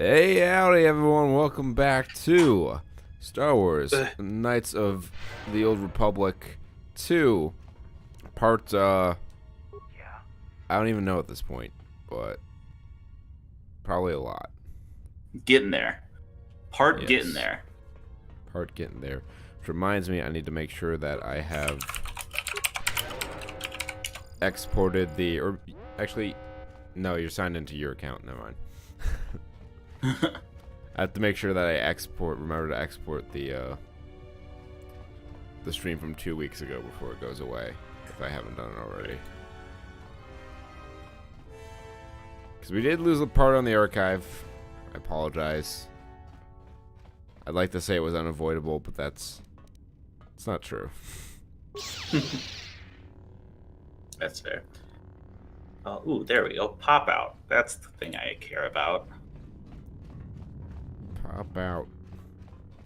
Hey, howdy everyone, welcome back to Star Wars Knights of the Old Republic 2, part, I don't even know at this point, but probably a lot. Getting there. Part Yes. getting there. Part getting there. Which reminds me, I need to make sure that I have exported the, or actually, no, you're signed into your account, never mind. I have to make sure that I remember to export the stream from 2 weeks ago before it goes away, if I haven't done it already. Because we did lose a part on the archive. I apologize. I'd like to say it was unavoidable, but it's not true. That's fair. Ooh, there we go. Pop out. That's the thing I care about. Pop out.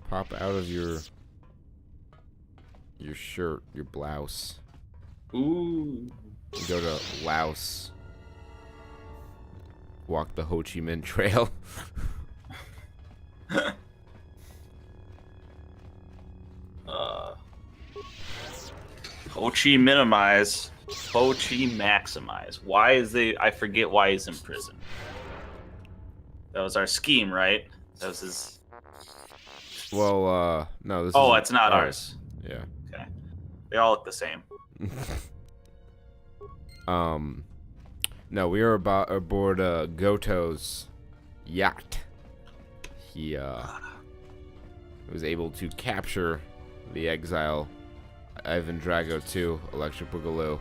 Pop out of your shirt, your blouse. Ooh. You go to Laos. Walk the Ho Chi Minh Trail. Ho Chi minimize. Ho Chi maximize. Why is I forget why he's in prison. That was our scheme, right? That was his. Well, no, this is. Oh, it's not ours. Yeah. Okay. They all look the same. No, we are aboard Goto's yacht. He was able to capture the exile Ivan Drago 2, Electric Boogaloo,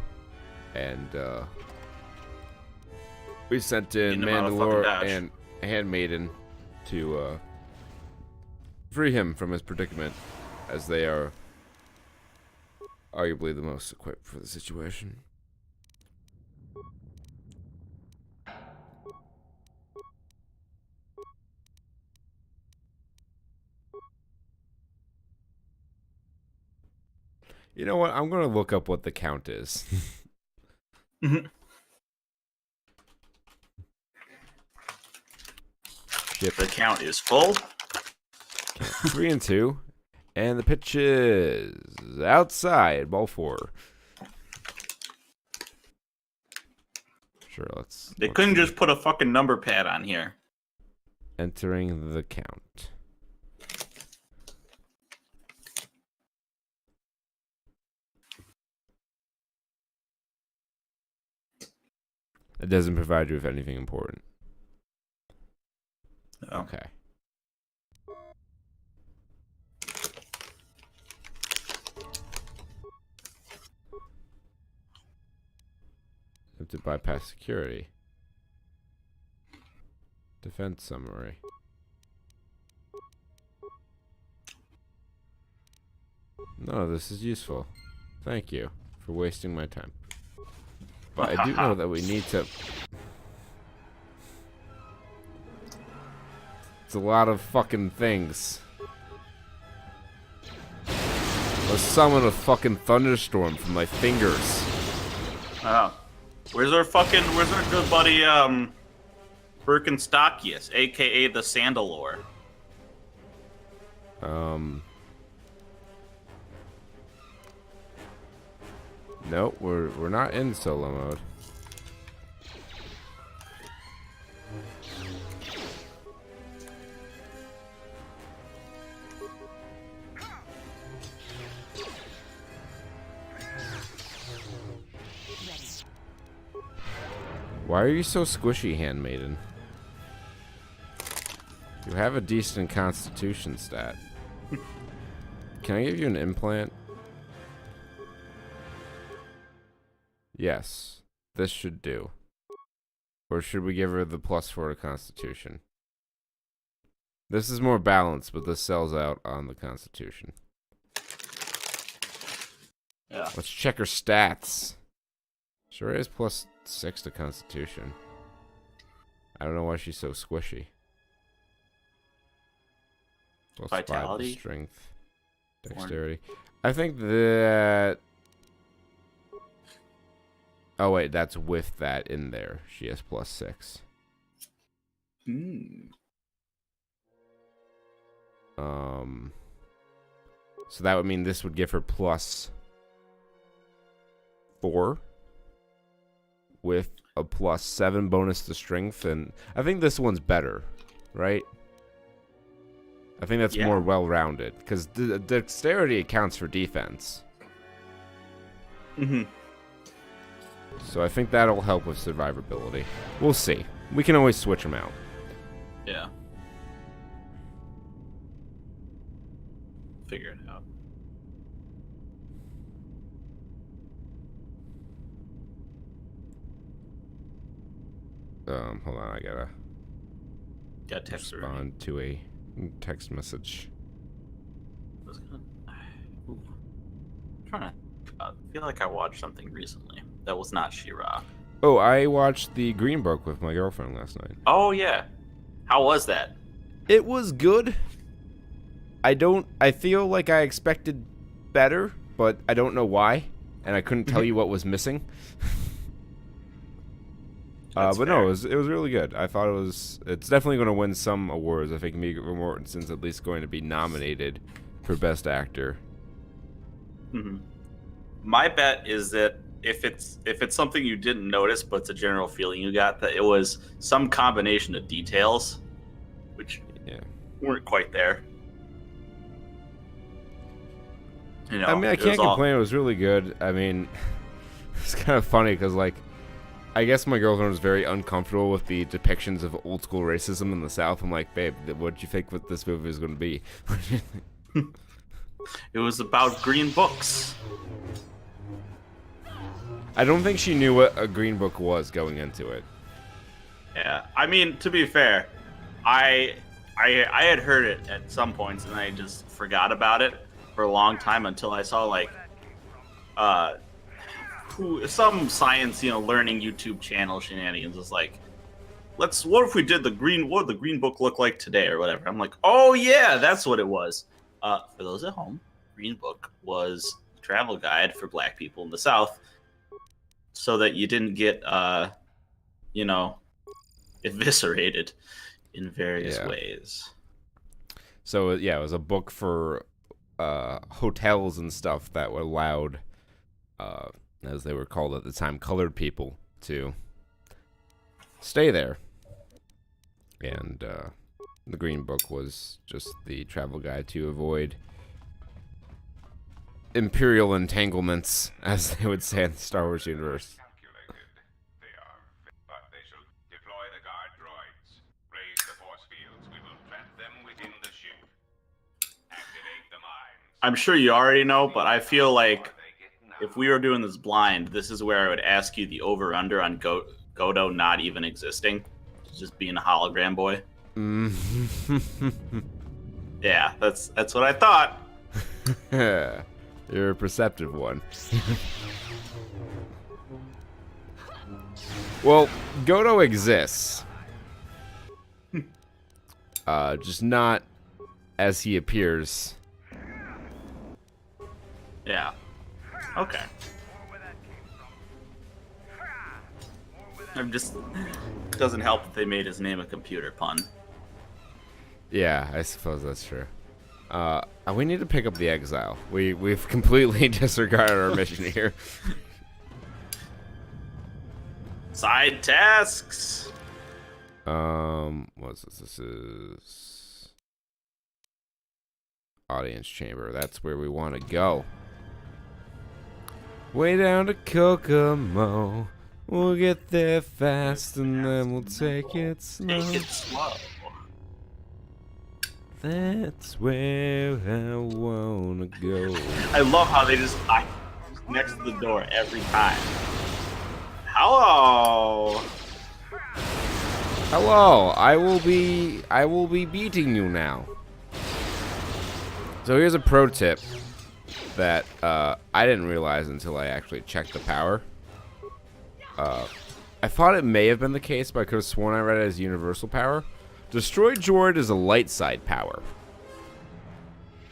and we sent in Mandalore and Handmaiden to free him from his predicament, as they are arguably the most equipped for the situation. You know what? I'm going to look up what the count is. Ship. The count is full. 3 and 2. And the pitch is outside. Ball 4. Sure, let's... They couldn't just put a fucking number pad on here. Entering the count. It doesn't provide you with anything important. Oh. Okay. Have to bypass security. Defense summary. No, this is useful. Thank you for wasting my time. But I do know that we need to... It's a lot of fucking things. Let's summon a fucking thunderstorm from my fingers. Oh. Where's our good buddy, Birkenstockius, aka the Sandalore? Nope, we're not in solo mode. Why are you so squishy, Handmaiden? You have a decent constitution stat. Can I give you an implant? Yes, this should do. Or should we give her the +4 to Constitution? This is more balanced, but this sells out on the Constitution. Yeah. Let's check her stats. Sure is +6 to Constitution. I don't know why she's so squishy. Vitality? 5 to Strength. Dexterity. I think that... Oh wait, that's with that in there. She has +6. So that would mean this would give her +4 with a +7 bonus to strength, and I think this one's better, right? I think that's more well-rounded because dexterity accounts for defense. So I think that'll help with survivability. We'll see. We can always switch them out. Yeah. Figure it out. Hold on, I gotta text respond to a text message. I feel like I watched something recently that was not She-Ra. Oh, I watched the Green Book with my girlfriend last night. Oh yeah, how was that? It was good. I feel like I expected better, but I don't know why, and I couldn't tell you what was missing. But fair. No, it was really good. I thought it's definitely going to win some awards. I think Viggo Mortensen's at least going to be nominated for Best Actor. My bet is that if it's something you didn't notice, but it's a general feeling you got, that it was some combination of details, which weren't quite there. You know, I mean, I can't complain. It was really good. I mean, it's kind of funny because, like, I guess my girlfriend was very uncomfortable with the depictions of old school racism in the South. I'm like, babe, what did you think what this movie was going to be? It was about green books. I don't think she knew what a green book was going into it. Yeah, I mean, to be fair, I had heard it at some points and I just forgot about it for a long time until I saw like some science, learning YouTube channel shenanigans was like, what if we did what would the green book look like today or whatever. I'm like, oh yeah, that's what it was. For those at home, Green Book was a travel guide for black people in the South so that you didn't get eviscerated in various ways. So yeah, it was a book for hotels and stuff that allowed as they were called at the time, colored people to stay there. And the Green Book was just the travel guide to avoid imperial entanglements, as they would say in the Star Wars universe. I'm sure you already know, but I feel like if we were doing this blind, this is where I would ask you the over-under on Godo not even existing. Just being a hologram boy. Yeah, that's what I thought. You're a perceptive one. Well, Godo exists. Just not as he appears. Yeah. Okay. Doesn't help that they made his name a computer pun. Yeah, I suppose that's true. We need to pick up the exile. We've completely disregarded our mission here. Side tasks. What's this? This is audience chamber. That's where we want to go. Way down to Kokomo. We'll get there fast and then we'll take it slow. Take it slow. That's where I wanna go. I love how they just next to the door every time. Hello. Hello. I will be beating you now. So here's a pro tip that I didn't realize until I actually checked the power. I thought it may have been the case, but I could have sworn I read it as universal power. Destroy Droid is a light side power.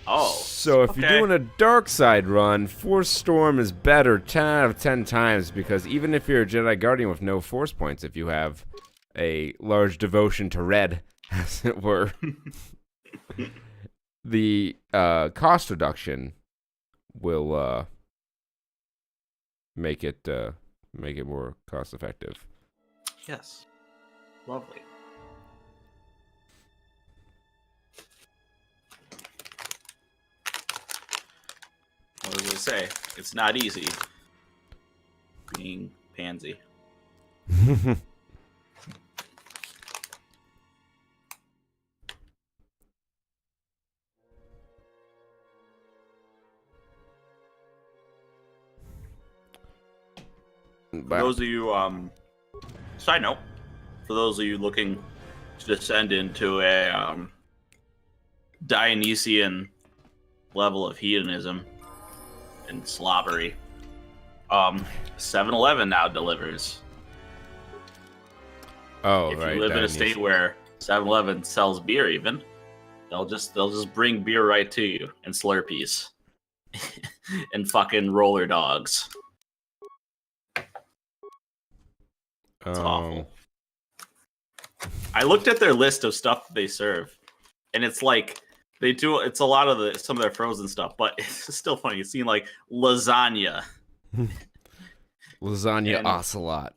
Oh. So if you're doing a dark side run, Force Storm is better 10 out of 10 times, because even if you're a Jedi Guardian with no Force points, if you have a large devotion to red, as it were, the cost reduction will make it more cost effective. Yes. Lovely. What was I say? It's not easy being pansy. For those of you, side note, for those of you looking to descend into a Dionysian level of hedonism and slobbery, 7-Eleven now delivers. Oh, if right. you live in a state where 7-Eleven sells beer, even they'll just bring beer right to you and Slurpees and fucking roller dogs. It's awful. I looked at their list of stuff that they serve, and it's like it's a lot of some of their frozen stuff, but it's still funny. You've seen like lasagna. Lasagna and, ocelot.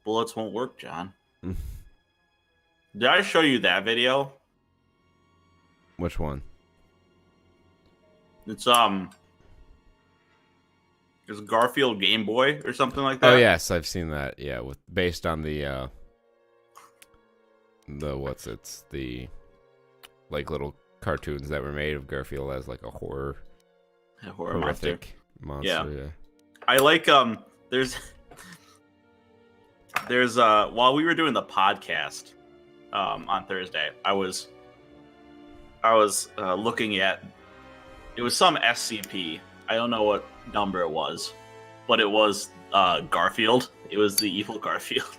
Bullets won't work, John. Did I show you that video? Which one? It's Garfield Game Boy or something like that. Oh yes, I've seen that. Yeah, based on the like little cartoons that were made of Garfield as like a horrific monster. Yeah. I like there's while we were doing the podcast on Thursday, I was looking at, it was some SCP. I don't know what number it was, but it was Garfield. It was the evil Garfield.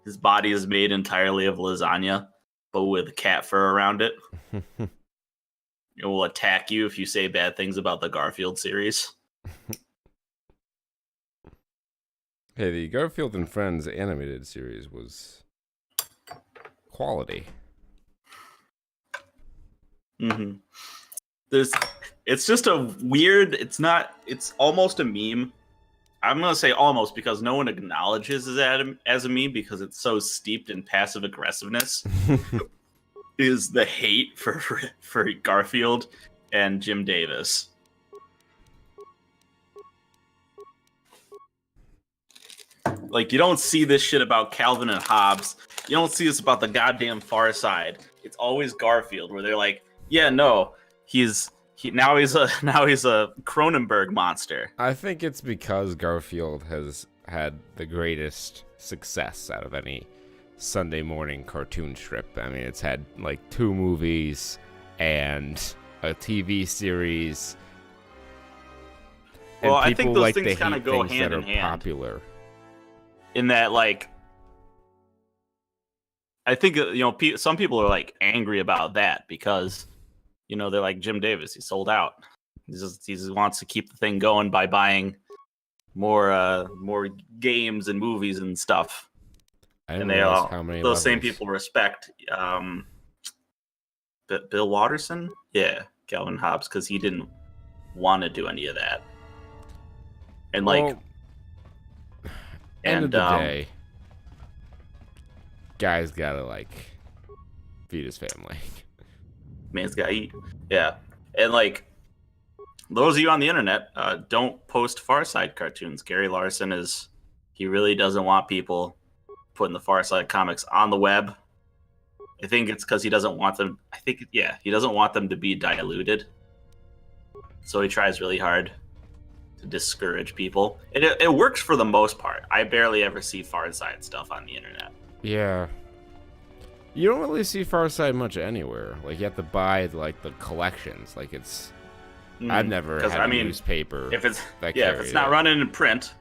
His body is made entirely of lasagna, but with cat fur around it. It will attack you if you say bad things about the Garfield series. Hey, the Garfield and Friends animated series was quality. Mm-hmm. It's just a weird, it's almost a meme. I'm going to say almost because no one acknowledges it as a meme because it's so steeped in passive aggressiveness. Is the hate for Garfield and Jim Davis. Like, you don't see this shit about Calvin and Hobbes. You don't see this about the goddamn Far Side. It's always Garfield, where they're like, yeah, no, now he's a Cronenberg monster. I think it's because Garfield has had the greatest success out of any Sunday morning cartoon strip. I mean, it's had like 2 movies and a TV series. Well, I think those things kind of go hand in hand. Popular. In that, like, I think, some people are like angry about that because, they're like, Jim Davis, he sold out. He just wants to keep the thing going by buying more games and movies and stuff. And those same people respect Bill Watterson, Calvin Hobbes, because he didn't want to do any of that. And end of the day, guy's gotta like feed his family. Man's gotta eat. Yeah. And like, those of you on the internet, don't post Far Side cartoons. Gary Larson he really doesn't want people putting the Far Side comics on the web. I think it's because he doesn't want them. He doesn't want them to be diluted. So he tries really hard to discourage people. It works for the most part. I barely ever see Far Side stuff on the internet. Yeah. You don't really see Far Side much anywhere. Like, you have to buy like the collections. Like, it's I've never had a newspaper. If it's not running in print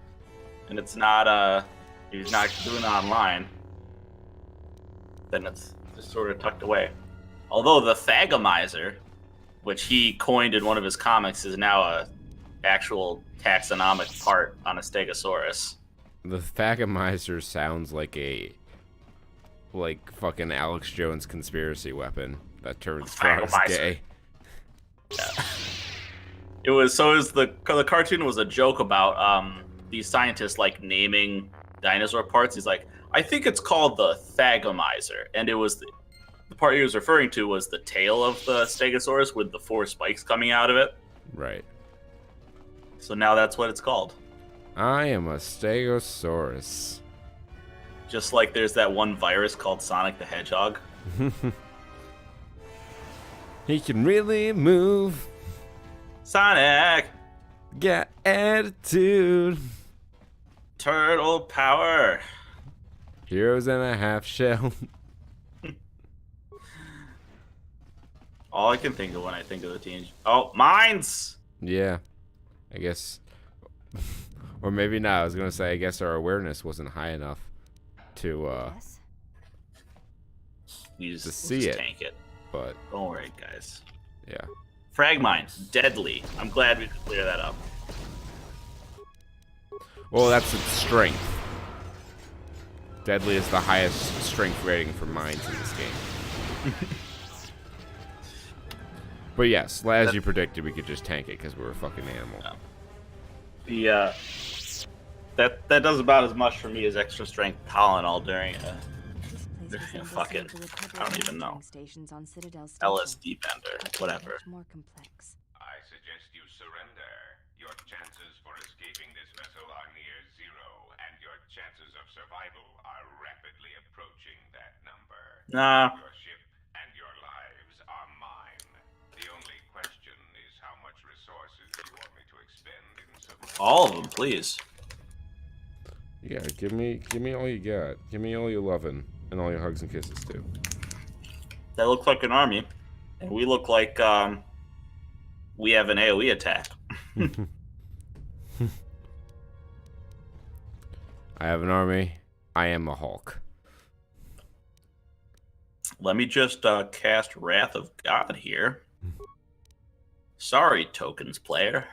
and it's not he's not doing it online, then it's just sort of tucked away. Although the Thagomizer, which he coined in one of his comics, is now a actual taxonomic part on a Stegosaurus. The Thagomizer sounds like a fucking Alex Jones conspiracy weapon that turns frogs gay. Yeah. It was the cartoon was a joke about these scientists like naming dinosaur parts. He's like, I think it's called the Thagomizer, and it was the part he was referring to was the tail of the Stegosaurus with the 4 spikes coming out of it. Right. So now that's what it's called. I am a Stegosaurus. Just like there's that one virus called Sonic the Hedgehog. He can really move. Sonic! Got attitude. Turtle power. Heroes in a half shell. All I can think of when I think of the teenage... Oh, mines! Yeah. I guess... or maybe not. I was going to say, I guess our awareness wasn't high enough to, see it. Tank it. But... Don't worry, guys. Yeah. Frag mine. Deadly. I'm glad we could clear that up. Well, that's its strength. Deadly is the highest strength rating for mines in this game. But yes, as you predicted, we could just tank it because we're a fucking animal. Yeah. That does about as much for me as extra strength Tylenol during a fucking, I don't even know, LSD bender, whatever. I suggest you surrender. Your chances for escaping this vessel are near 0, and your chances of survival are rapidly approaching that number. Nah. Your ship and your lives are mine. The only question is how much resources you want me to expend in survival. All of them, please. Yeah, give me all you got. Give me all your loving and all your hugs and kisses too. That looks like an army, and we look like we have an AoE attack. I have an army. I am a Hulk. Let me just cast Wrath of God here. Sorry, tokens player.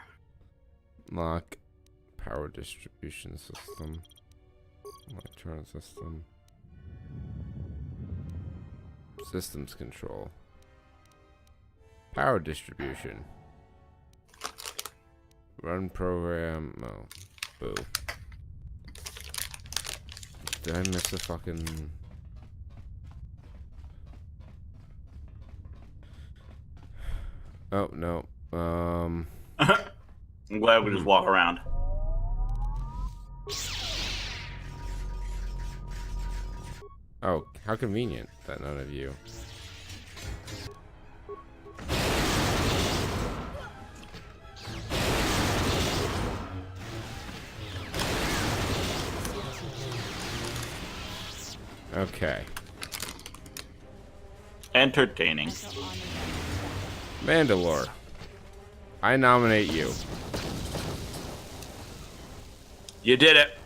Lock. Power distribution system. Electron system. Systems control. Power distribution. Run program. Oh. Boo. Did I miss a fucking... Oh, no. I'm glad we just walk around. Oh, how convenient that none of you... Okay. Entertaining. Mandalore. I nominate you. You did it.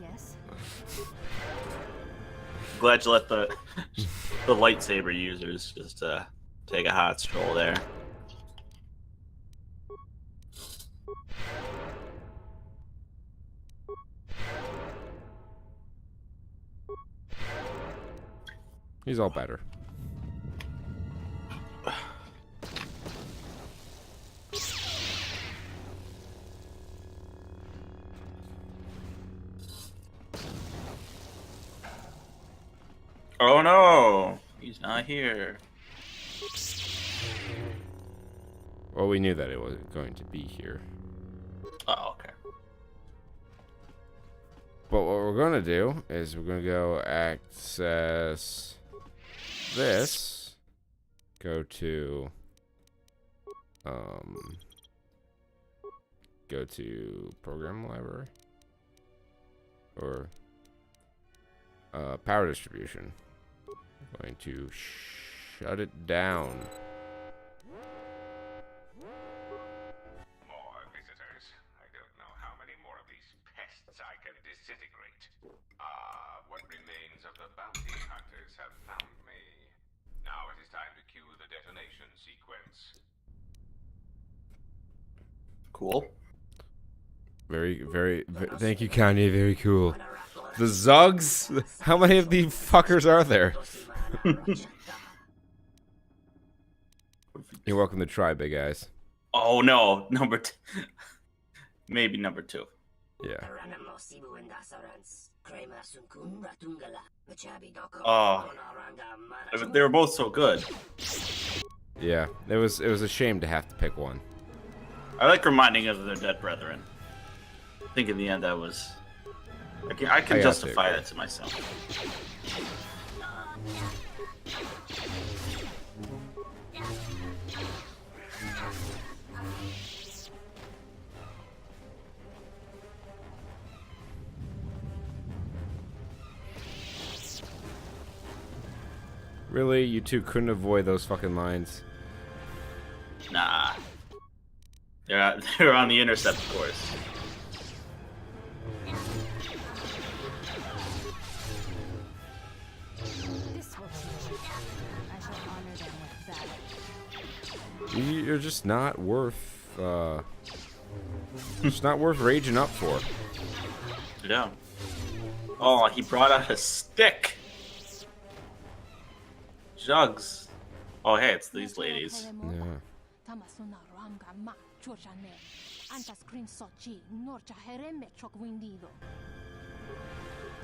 Yes. Glad you let the lightsaber users just take a hot stroll there. He's all better. Oh no, he's not here. Well, we knew that it wasn't going to be here. Oh, okay. But what we're going to do is we're going to go access this. Go to program library or power distribution. I'm going to shut it down. More visitors. I don't know how many more of these pests I can disintegrate. What remains of the bounty hunters have found me. Now it is time to cue the detonation sequence. Cool. Thank you, Kanye. Very cool. The Zugs? How many of these fuckers are there? You're welcome to try, big eyes. Oh no, number two. Maybe number 2. Yeah. Oh, they were both so good. Yeah, it was a shame to have to pick one. I like reminding of their dead brethren. I think in the end that was. I can justify that to myself. Really, you two couldn't avoid those fucking lines. Nah. They're on the intercept course. This will teach. I shall honor them with battle. You're just not worth. It's not worth raging up for. Yeah. Oh, he brought out a stick. Jugs. Oh, hey, it's these ladies. Yeah.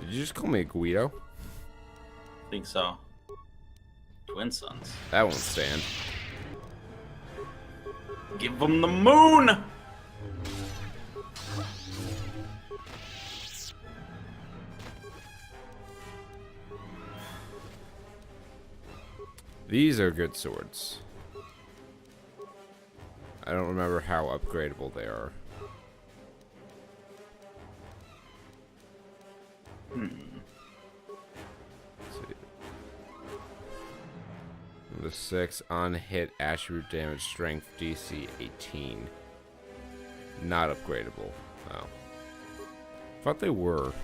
Did you just call me a Guido? I think so. Twin sons. That won't stand. Give them the moon! These are good swords. I don't remember how upgradable they are. Let's see. The 6 on hit attribute damage strength DC 18. Not upgradable. Oh. Thought they were.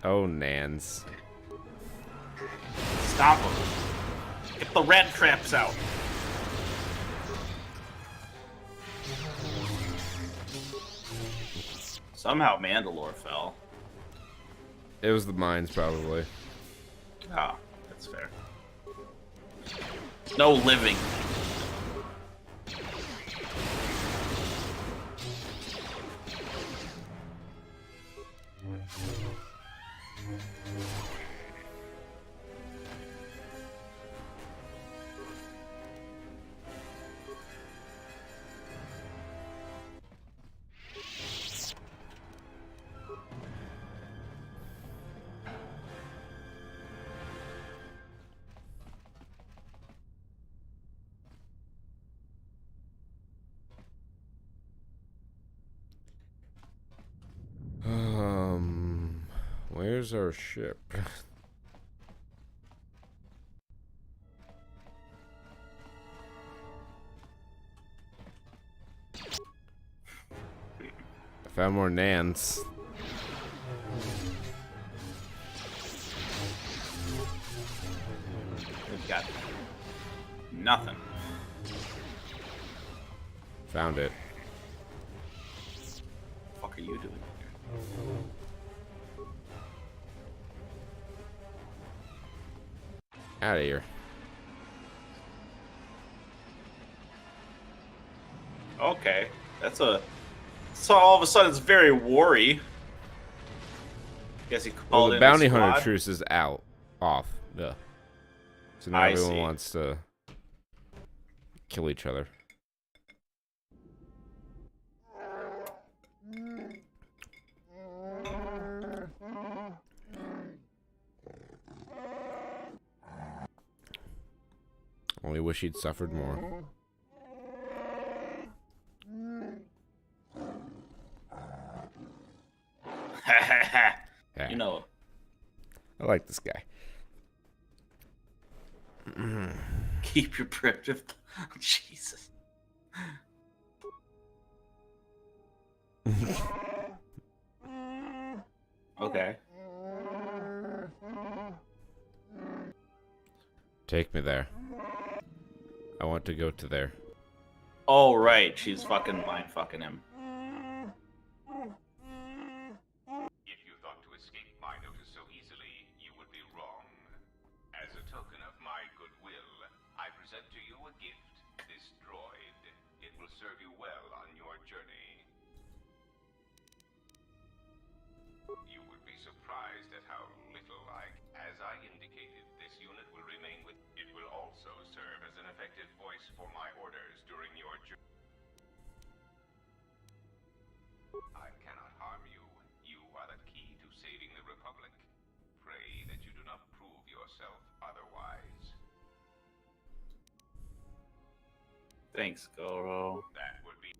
Oh, Nans. Stop them. Get the rat traps out. Somehow Mandalore fell. It was the mines, probably. Oh, that's fair. No living. Where's our ship? I found more Nans. We've got nothing. Found it. What the fuck are you doing here? Out of here. Okay, that's a. So all of a sudden it's very worry. Guess he called Well, the in bounty a squad. hunter truce is off. Yeah. So now I everyone see. wants to kill each other. Only wish he'd suffered more. Yeah. You know, I like this guy. keep your primitive. Jesus. Mm. Okay. Take me there. I want to go to there. Oh, right. She's fucking mind fucking him. If you thought to escape my notice so easily, you would be wrong. As a token of my goodwill, I present to you a gift. This droid. It will serve you well on your journey. You would be surprised at how little as I indicated, this unit will remain with. It will also serve as an effective voice for my orders during your journey. I cannot harm you. You are the key to saving the Republic. Pray that you do not prove yourself otherwise. Thanks, Goro. That would be.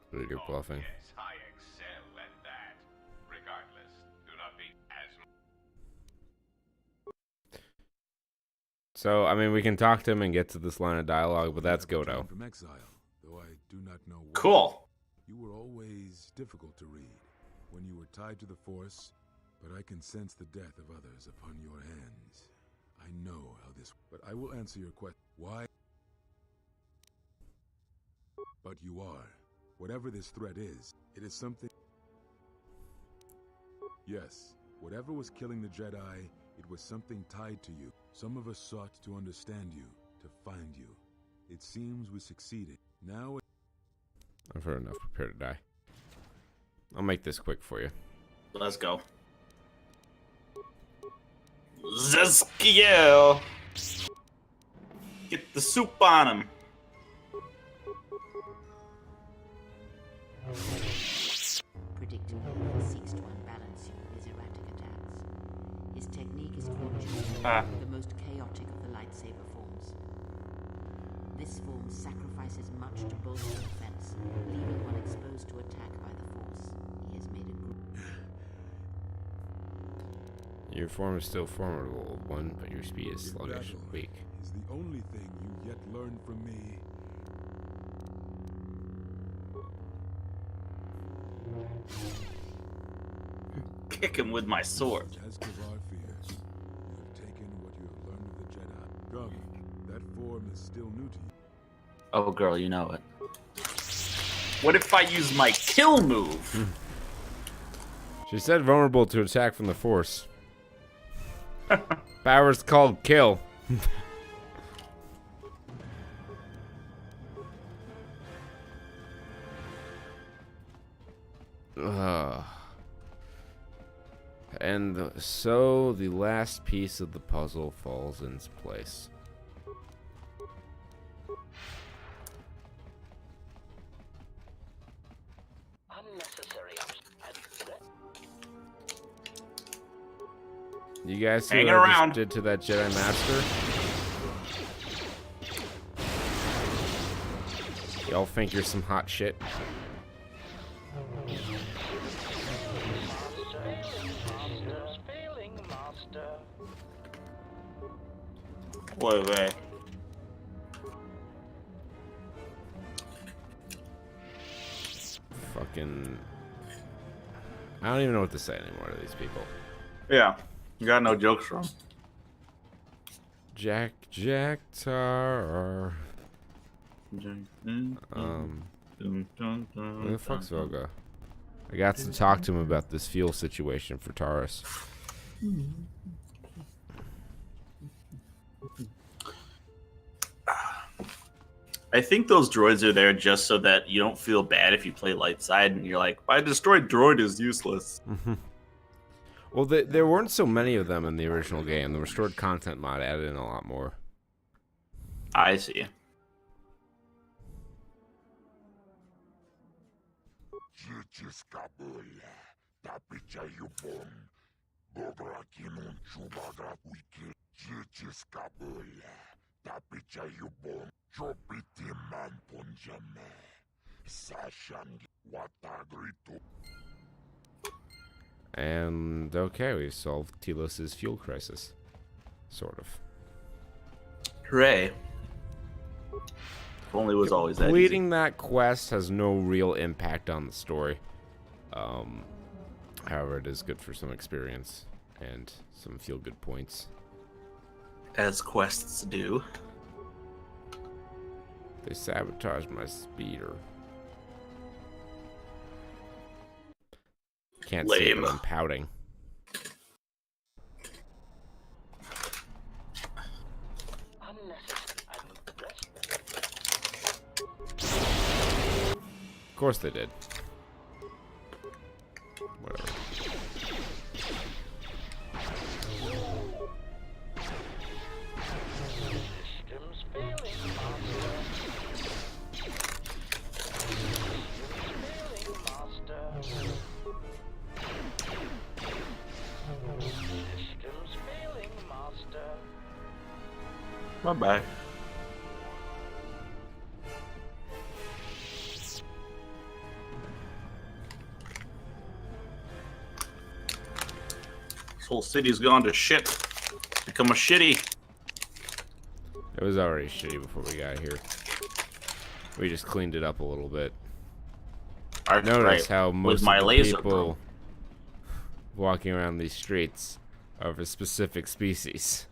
Dude, you're bluffing. Yes, I excel at that. Regardless, do not be as. So, I mean, we can talk to him and get to this line of dialogue, but that's Godo. From exile, though I do not know why. Cool. You were always difficult to read when you were tied to the Force, but I can sense the death of others upon your hands. I know how this. But I will answer your question. Why? But you are. Whatever this threat is, it is something. Yes, whatever was killing the Jedi, it was something tied to you. Some of us sought to understand you, to find you. It seems we succeeded. Now. I've heard enough. Prepare to die. I'll make this quick for you. Let's go. Zeskiel! Get the soup on him. Predictably, he seeks to unbalance you with his erratic attacks. His technique is called Yacht, the most chaotic of the lightsaber forms. This form sacrifices much to bolster defense, leaving one exposed to attack by the Force. He has made it. Your form is still formidable, old one, but your speed is Your sluggish and battle weak. is the only thing you yet learn from me. Kick him with my sword. As Kavar fears, you have taken what you have learned of the Jedi. Come, that form is still new to you. Oh, girl, you know it. What if I use my kill move? She said vulnerable to attack from the Force. Power's called kill. And so the last piece of the puzzle falls into place. You guys see Hang what I around. just did to that Jedi Master? Y'all think you're some hot shit? Wait. Fucking... I don't even know what to say anymore to these people. Yeah, you got no jokes from. Jack Tar. Where the fuck's Voga? I got to talk to him about this fuel situation for Taurus. I think those droids are there just so that you don't feel bad if you play light side and you're like, my destroyed droid is useless. Well, there weren't so many of them in the original game. The restored content mod added in a lot more. I see. And okay, we solved Telos's fuel crisis. Sort of. Hooray. If only it was always that easy. Completing that quest has no real impact on the story. However, it is good for some experience and some feel-good points. As quests do. They sabotaged my speeder. Can't see it, Lame. but I'm pouting. Of course they did. Whatever. Systems failing, master. Systems failing, master. Systems failing, master. Bye-bye. This whole city's gone to shit. Become a shitty. It was already shitty before we got here. We just cleaned it up a little bit. Notice how most my of the laser, people walking around these streets are of a specific species.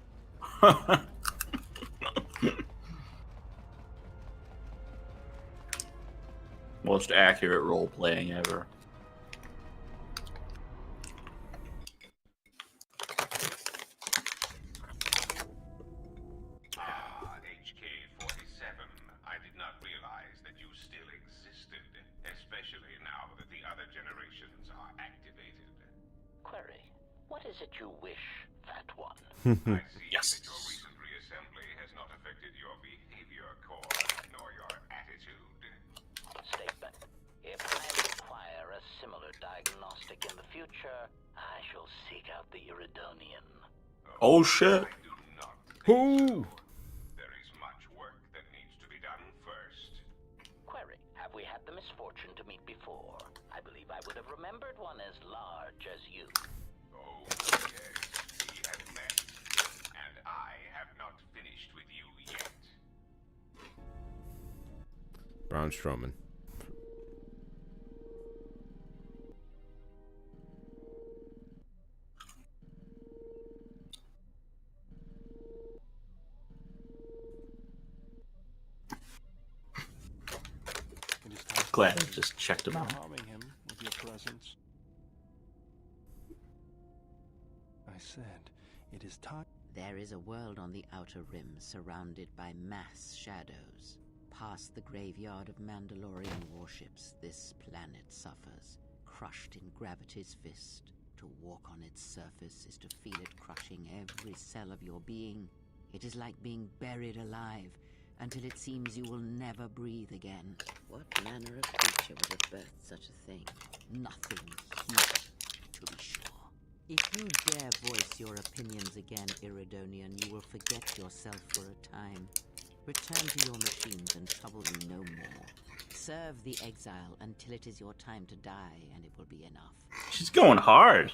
Most accurate role playing ever. HK-47, I did not realize that you still existed, especially now that the other generations are activated. Query. What is it you wish, Fat One? I see Yes. that your recent reassembly has not affected your behavior core, nor your attitude. Statement. If I require a similar diagnostic in the future, I shall seek out the Iridonian. Oh shit. I do not think Who? there is much work that needs to be done first. Query. Have we had the misfortune to meet before? I believe I would have remembered one as large as you. Oh, yes, we have met. And I have not finished with you yet. Braun Strowman. It is time Glad I just checked him out. harming him with your presence. I said, it is time. There is a world on the outer rim surrounded by mass shadows. Past the graveyard of Mandalorian warships, this planet suffers, crushed in gravity's fist. To walk on its surface is to feel it crushing every cell of your being. It is like being buried alive, until it seems you will never breathe again. What manner of creature would have birthed such a thing? Nothing human, to be sure. If you dare voice your opinions again, Iridonian, you will forget yourself for a time. Return to your machines and trouble me no more. Serve the exile until it is your time to die, and it will be enough. She's going hard.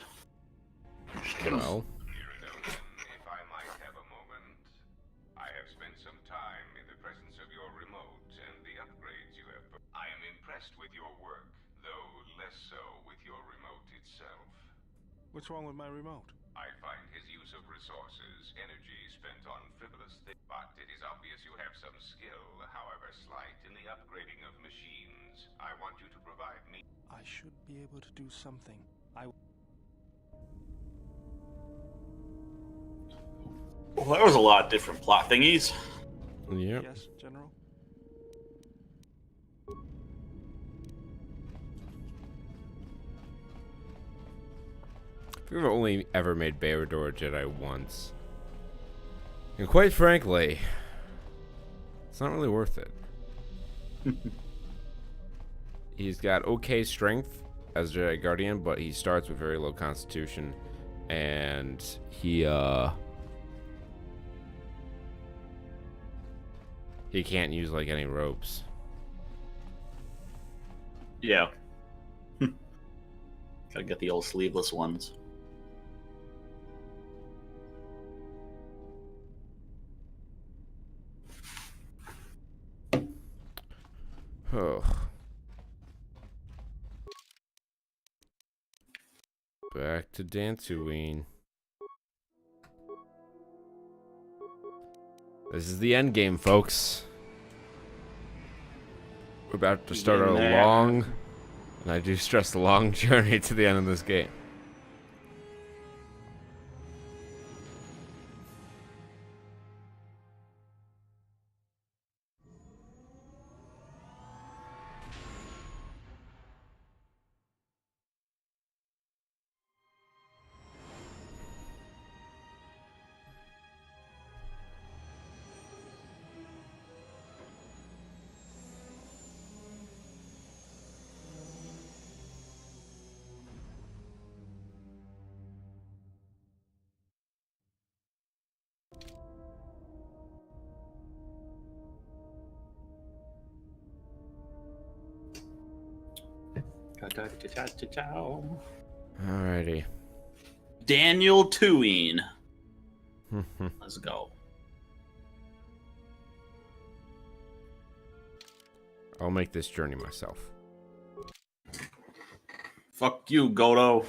Well, Iridonian, if I might have a moment. I have spent some time in the presence of your remote and the upgrades you have. I am impressed with your work, though less so with your remote itself. What's wrong with my remote? I find his use of resources, energy spent on frivolous things, but it is obvious you have some skill, however slight, in the upgrading of machines. I want you to provide me. I should be able to do something. Well, there was a lot of different plot thingies. yep. Yes, General? We've only ever made Berador a Jedi once. And quite frankly, it's not really worth it. He's got okay strength as Jedi Guardian, but he starts with very low constitution. And he can't use like any ropes. Yeah. Gotta get the old sleeveless ones. Oh. Back to Dantooine. This is the end game, folks. We're about to start a Getting there. long, and I do stress, a long journey to the end of this game. Alrighty. Daniel Tuine. Let's go. I'll make this journey myself. Fuck you, Goto.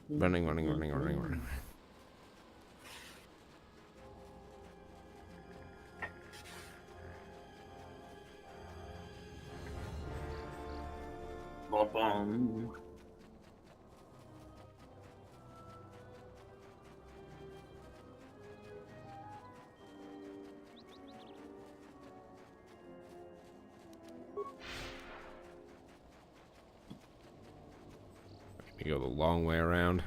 Running. Ba-bum. You go the long way around.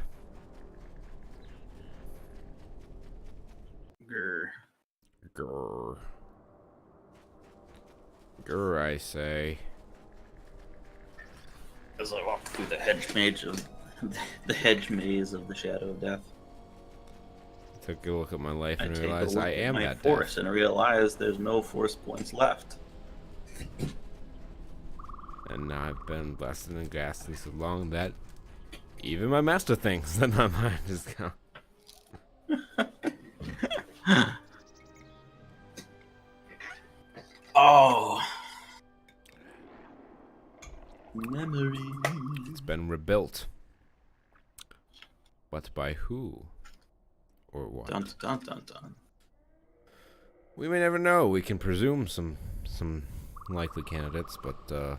Grr. Grr, I say. As I walk through the hedge maze of the hedge maze of the shadow of death, Took a look at my life I and take a realized look I at am my that force death. and realize there's no force points left. And now I've been blasting and gassing so long that even my master thinks that my mind is gone. Oh, memories. It's been rebuilt. But by who? Or what? Dun dun dun dun. We may never know. We can presume some likely candidates, but the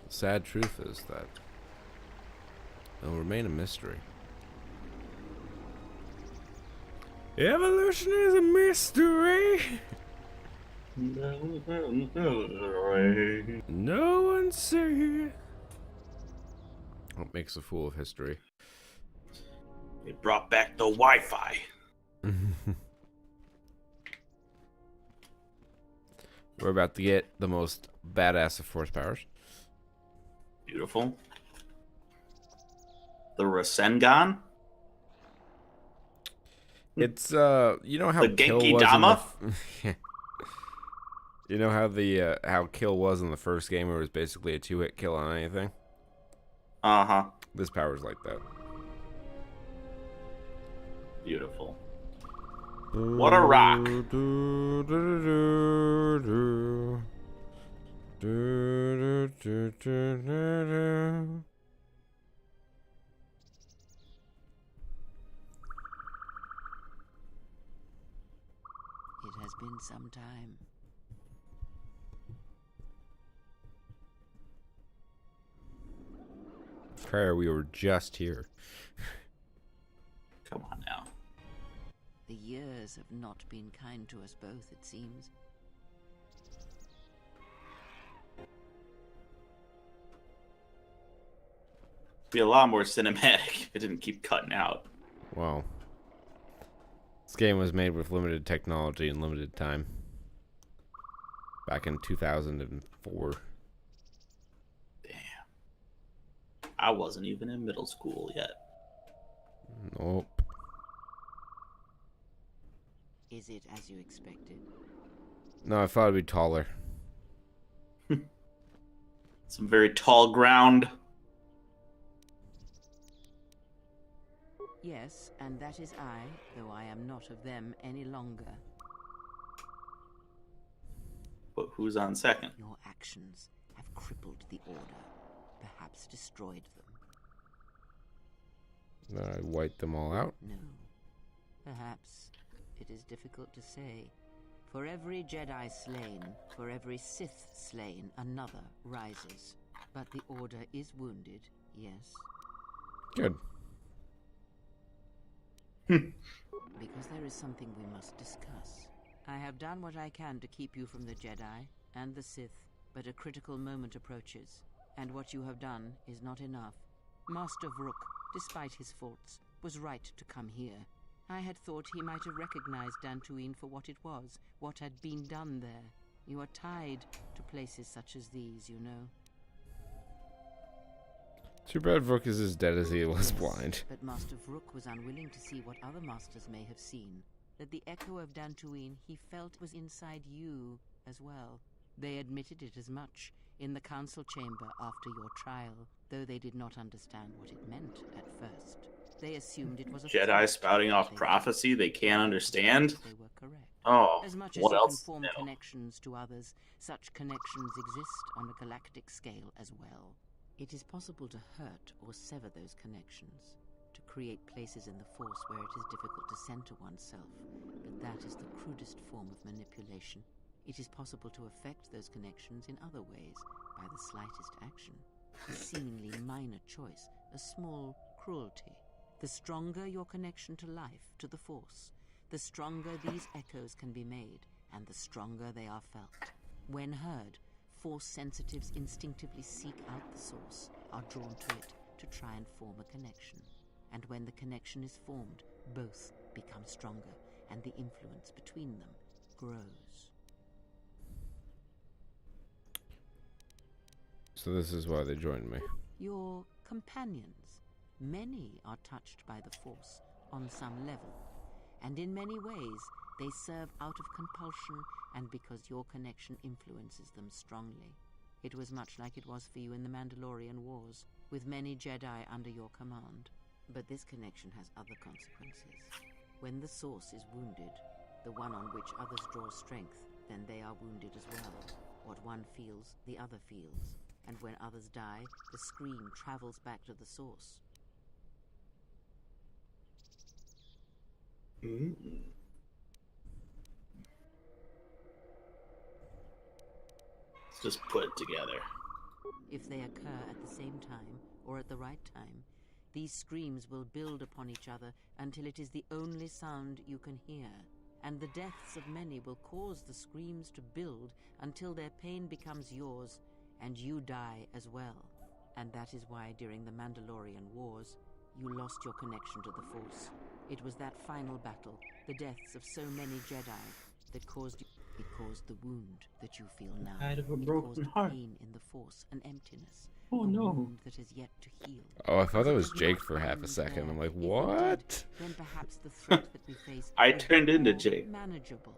sad truth is that they'll remain a mystery. Evolution is a mystery. No one see. What makes a fool of history? They brought back the Wi-Fi. We're about to get the most badass of force powers. Beautiful. The Rasengan. It's you know how The Kill Genki was Dama? You know how the how Kill was in the first game, where it was basically a 2-hit kill on anything. Uh-huh. This power's like that. Beautiful. What a rock. It has been some time. Prior, we were just here. Come on now. The years have not been kind to us both, it seems. Be a lot more cinematic if it didn't keep cutting out. Wow. This game was made with limited technology and limited time. Back in 2004. Damn. I wasn't even in middle school yet. Nope. Is it as you expected? No, I thought it'd be taller. Some very tall ground. Yes, and that is I, though I am not of them any longer. But who's on second? Your actions have crippled the Order, perhaps destroyed them. I wiped them all out. No. Perhaps. It is difficult to say. For every Jedi slain, for every Sith slain, another rises. But the Order is wounded, yes. Good. Because there is something we must discuss. I have done what I can to keep you from the Jedi and the Sith, but a critical moment approaches, and what you have done is not enough. Master Vrook, despite his faults, was right to come here. I had thought he might have recognized Dantooine for what it was, what had been done there. You are tied to places such as these, you know. Too bad Vrook is as dead as he was blind. But Master Vrook was unwilling to see what other masters may have seen. That the echo of Dantooine he felt was inside you as well. They admitted it as much in the council chamber after your trial, though they did not understand what it meant at first. They assumed it was a Jedi spouting off prophecy they can't understand? They were correct. Oh, As much as what you else? can form No. connections to others, such connections exist on a galactic scale as well. It is possible to hurt or sever those connections, to create places in the Force where it is difficult to center oneself, but that is the crudest form of manipulation. It is possible to affect those connections in other ways, by the slightest action. A seemingly minor choice, a small cruelty. The stronger your connection to life, to the Force, the stronger these echoes can be made, and the stronger they are felt. When heard, Force sensitives instinctively seek out the source, are drawn to it, to try and form a connection. And when the connection is formed, both become stronger, and the influence between them grows. So this is why they joined me. Your companions, many are touched by the Force on some level, and in many ways they serve out of compulsion and because your connection influences them strongly. It was much like it was for you in the Mandalorian Wars, with many Jedi under your command. But this connection has other consequences. When the Source is wounded, the one on which others draw strength, then they are wounded as well. What one feels, the other feels. And when others die, the scream travels back to the Source. Let's just put it together. If they occur at the same time, or at the right time, these screams will build upon each other until it is the only sound you can hear. And the deaths of many will cause the screams to build until their pain becomes yours, and you die as well. And that is why during the Mandalorian Wars, you lost your connection to the Force. It was that final battle, the deaths of so many Jedi, that caused you. It caused the wound that you feel now. Died of a It broken caused heart. pain in the Force, an emptiness. Oh, a no. wound that has yet to heal. Oh, I thought that was It does Jake not for half a end second. there. I'm like, If it what? did, then perhaps the threat that we face I would be turned into more Jake. Manageable.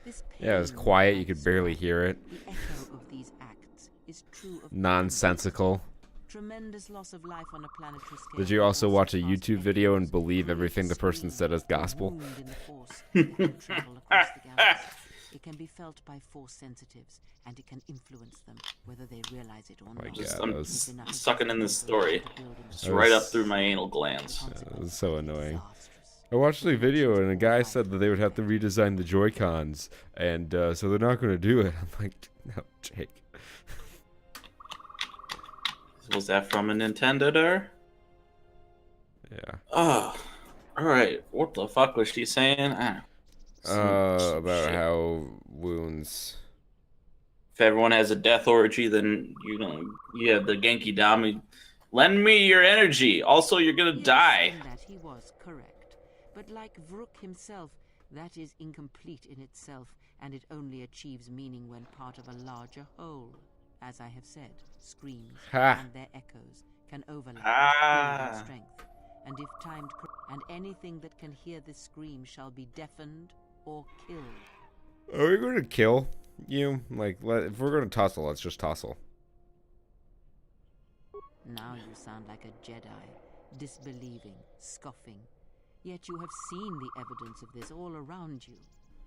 This Yeah, it was pain quiet. You might could barely stop. hear it. The echo of these acts is true of Nonsensical. tremendous loss of life on a planetary scale. Did you also watch a past YouTube video and decades. believe Creates everything the person screams, said as a gospel? wound in the Force that can travel across the galaxy. It can be felt by Force sensitives, and it can influence them, whether they realize it or my not. Just, God, I'm that was- Enough of sucking in these this story. to build in It's That right up was- through my anal glands. That was so annoying. disastrous. I watched the video and a guy said that they would have to redesign the Joy-Cons, and so they're not going to do it. I'm like, no, Jake. Was that from a Nintendo there? Yeah. Oh, alright. What the fuck was she saying? I don't know. About Shit. how wounds. If everyone has a death orgy, then you have the Genki Dami. Lend me your energy. Also, you're gonna Yes, die. in that he was correct. But like Vrook himself, that is incomplete in itself, and it only achieves meaning when part of a larger whole. As I have said, screams Ha. and their echoes can overlap, Ah. building strength. And if timed and anything that can hear this scream shall be deafened or killed. Are we going to kill you? Like, if we're going to tussle, let's just tussle. Now you sound like a Jedi, disbelieving, scoffing. Yet you have seen the evidence of this all around you.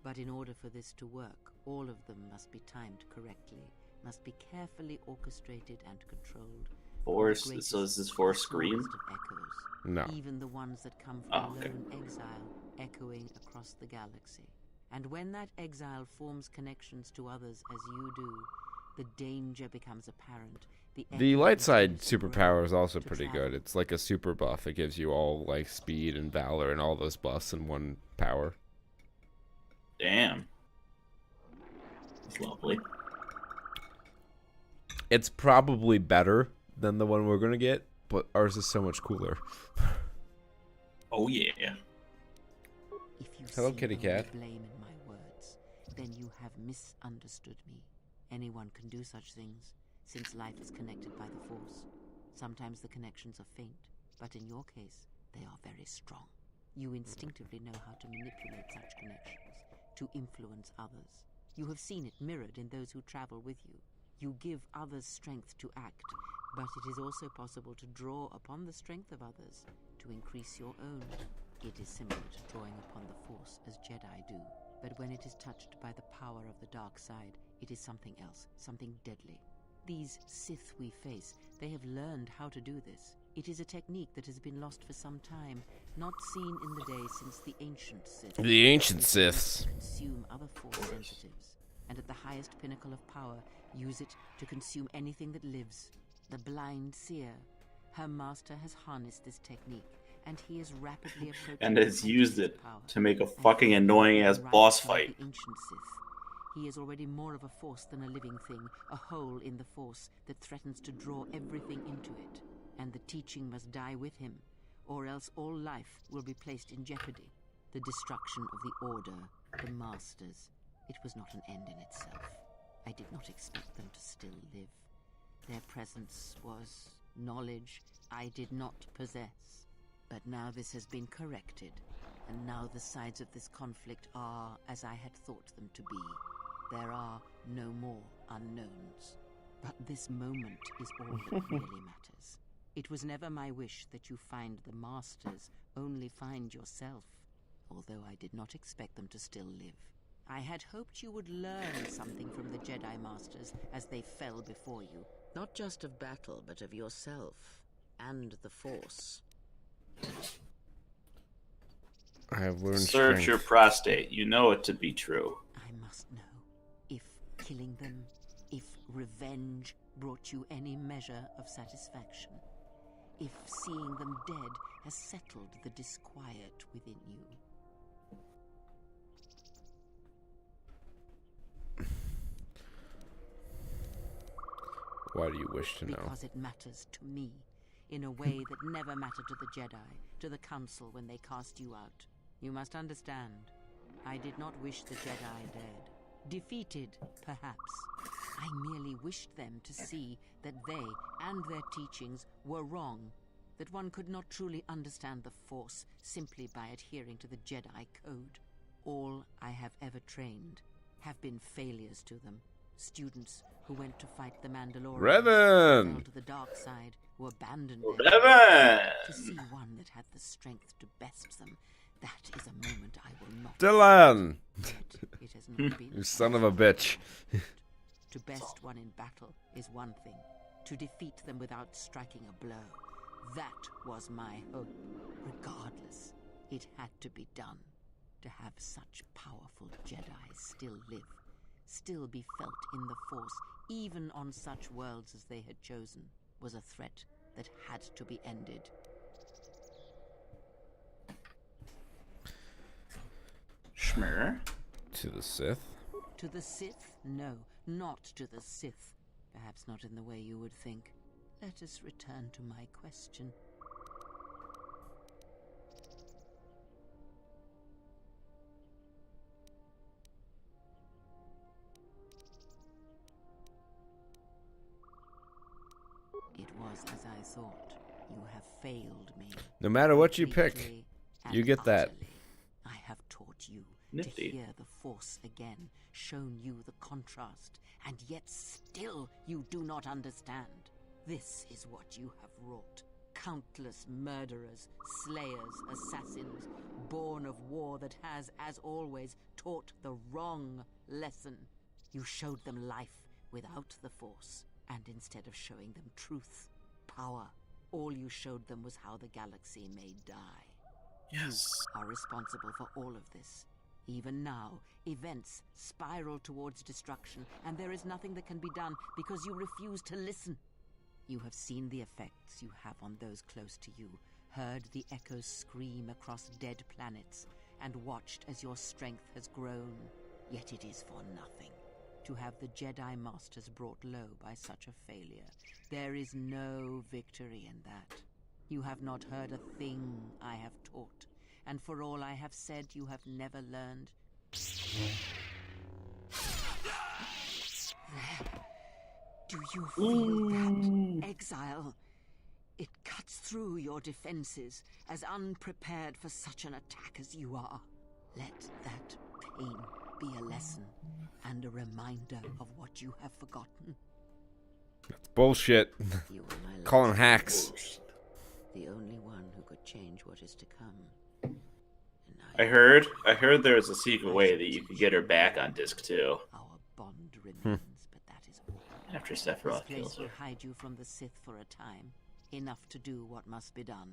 But in order for this to work, all of them must be timed correctly, must be carefully orchestrated and controlled. Force. So is this Force Scream? Echoes, No. even the ones that come from okay. lone exile, echoing across the galaxy. And when that exile forms connections to others as you do, the danger becomes apparent. The light side superpower superpower is also pretty good. It's like a super buff. It gives you all like speed and valor and all those buffs in one power. Damn. That's lovely. It's probably better than the one we're gonna get, but ours is so much cooler. Oh yeah. If you Hello, see kitty only cat. blame in my words, then you have misunderstood me. Anyone can do such things, since life is connected by the Force. Sometimes the connections are faint, but in your case, they are very strong. You instinctively know how to manipulate such connections, to influence others. You have seen it mirrored in those who travel with you. You give others strength to act, but it is also possible to draw upon the strength of others to increase your own. It is similar to drawing upon the Force as Jedi do, but when it is touched by the power of the dark side, it is something else, something deadly. These Sith we face, they have learned how to do this. It is a technique that has been lost for some time, not seen in the day since the ancient Sith. The ancient It used Siths. to consume other Force sensitives, and at the highest pinnacle of power, use it to consume anything that lives. The blind seer. Her master has harnessed this technique, and he is rapidly approaching And the has used heights of it power. to make a And fucking he is annoying ass right boss by fight. the ancient Sith. He is already more of a force than a living thing, a hole in the Force that threatens to draw everything into it. And the teaching must die with him, or else all life will be placed in jeopardy. The destruction of the Order, the Masters. It was not an end in itself. I did not expect them to still live. Their presence was knowledge I did not possess. But now this has been corrected, and now the sides of this conflict are as I had thought them to be. There are no more unknowns. But this moment is all that really matters. It was never my wish that you find the Masters, only find yourself, although I did not expect them to still live. I had hoped you would learn something from the Jedi Masters as they fell before you. Not just of battle, but of yourself and the Force. I have learned Search strength. your prostate. You know it to be true. I must know if killing them, if revenge brought you any measure of satisfaction. If seeing them dead has settled the disquiet within you. Why do you wish to know? Because it matters to me, in a way that never mattered to the Jedi, to the Council when they cast you out. You must understand, I did not wish the Jedi dead. Defeated, perhaps. I merely wished them to see that they and their teachings were wrong, that one could not truly understand the Force simply by adhering to the Jedi Code. All I have ever trained have been failures to them. Students who went to fight the Mandalorians, Revan! fell to the dark side, who abandoned Oh, their Revan! to see one that had the strength to best them, that is a moment I will not Dylan! forget. It has not been You son of a bitch. to best one in battle is one thing. To defeat them without striking a blow, that was my hope. Regardless, it had to be done. To have such powerful Jedi still live, still be felt in the Force, even on such worlds as they had chosen, was a threat that had to be ended. Schmer. To the Sith? To the Sith? No, not to the Sith. Perhaps not in the way you would think. Let us return to my question. It was as I thought. You have failed me. No matter what you pick, Completely you and get that. utterly. I have taught you Nifty. to hear the Force again, shown you the contrast, and yet still you do not understand. This is what you have wrought. Countless murderers, slayers, assassins, born of war that has, as always, taught the wrong lesson. You showed them life without the Force, and instead of showing them truth, power, all you showed them was how the galaxy may die. Yes. You are responsible for all of this. Even now, events spiral towards destruction, and there is nothing that can be done because you refuse to listen. You have seen the effects you have on those close to you, heard the echoes scream across dead planets, and watched as your strength has grown. Yet it is for nothing to have the Jedi Masters brought low by such a failure. There is no victory in that. You have not heard a thing I have taught, and for all I have said, you have never learned. Do you feel that, Exile? It cuts through your defenses, as unprepared for such an attack as you are. Let that pain be a lesson, and a reminder of what you have forgotten. That's bullshit. You were my Call them last hacks. hope, the only one who could change what is to come. And I heard there was a secret way that you could get her back on disc 2 our bond remains, but that is all. after This Sephiroth place kills will her. hide you from the Sith for a time, enough to do what must be done.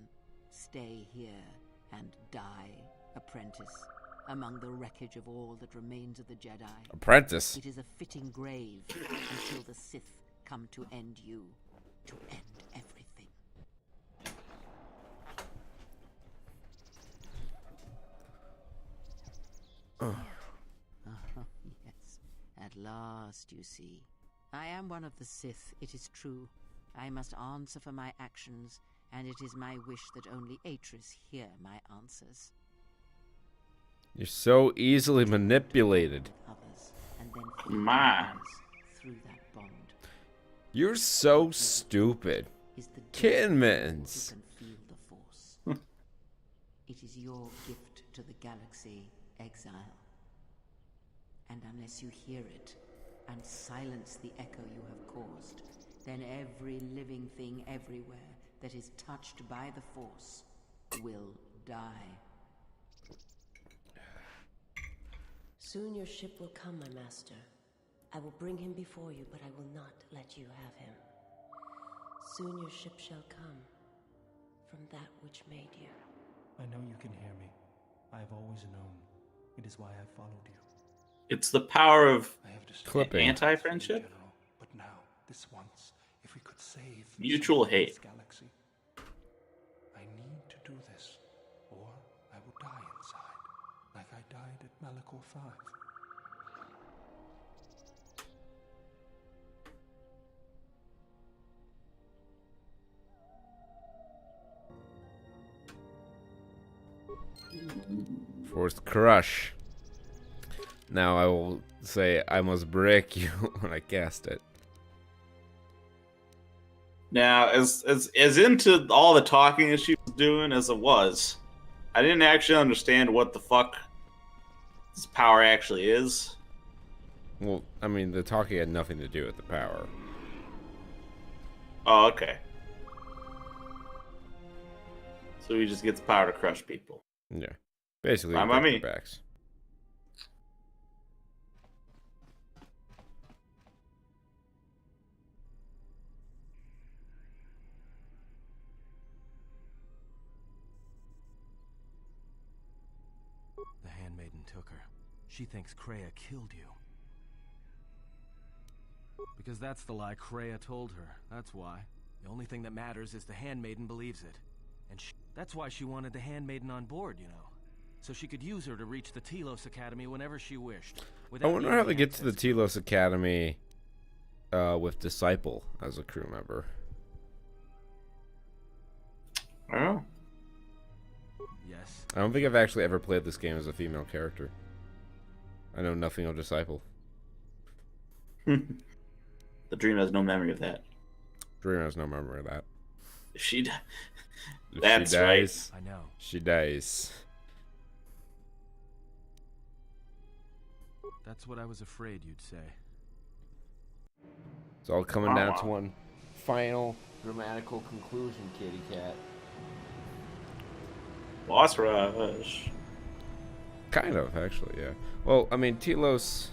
Stay here and die, apprentice, among the wreckage of all that remains of the Jedi. Apprentice. It is a fitting grave until the Sith come to end you, to end everything. Yes, at last, you see. I am one of the Sith, it is true. I must answer for my actions, and it is my wish that only Atris hear my answers. You're so easily manipulated. Others, and then Come on. through that bond. You're so stupid. Is the Kitten who mittens. can feel the Force. It is your gift to the galaxy, Exile. And unless you hear it and silence the echo you have caused, then every living thing everywhere that is touched by the Force will die. Soon your ship will come, my master. I will bring him before you, but I will not let you have him. Soon your ship shall come from that which made you. I know you can hear me. I have always known. It is why I followed you. It's the power of I have destroyed Clipping. anti-friendship? General, but now, this once, if we could save Mutual something in hate. this galaxy, I need to do this, or I will die inside, like I died at Malachor 5. Forced crush. Now I will say I must break you when I cast it. Now, as into all the talking that she was doing as it was, I didn't actually understand what the fuck this power actually is. Well, I mean, the talking had nothing to do with the power. Oh, okay. So he just gets the power to crush people. Yeah. Basically, Fine by break me. their backs. The handmaiden took her. She thinks Kreia killed you. Because that's the lie Kreia told her. That's why. The only thing that matters is the handmaiden believes it. And that's why she wanted the handmaiden on board, you know. So she could use her to reach the Telos Academy whenever she wished. I wonder how they get to the Telos Academy with Disciple as a crew member. Oh. Yes. I don't think I've actually ever played this game as a female character. I know nothing of Disciple. The Dream has no memory of that. Dream has no memory of that. She. If That's she dies, I know. she dies. That's what I was afraid you'd say. It's all coming down to one final Grammatical conclusion, kitty cat. Boss rush. Kind of, actually, yeah. Well, I mean, Telos...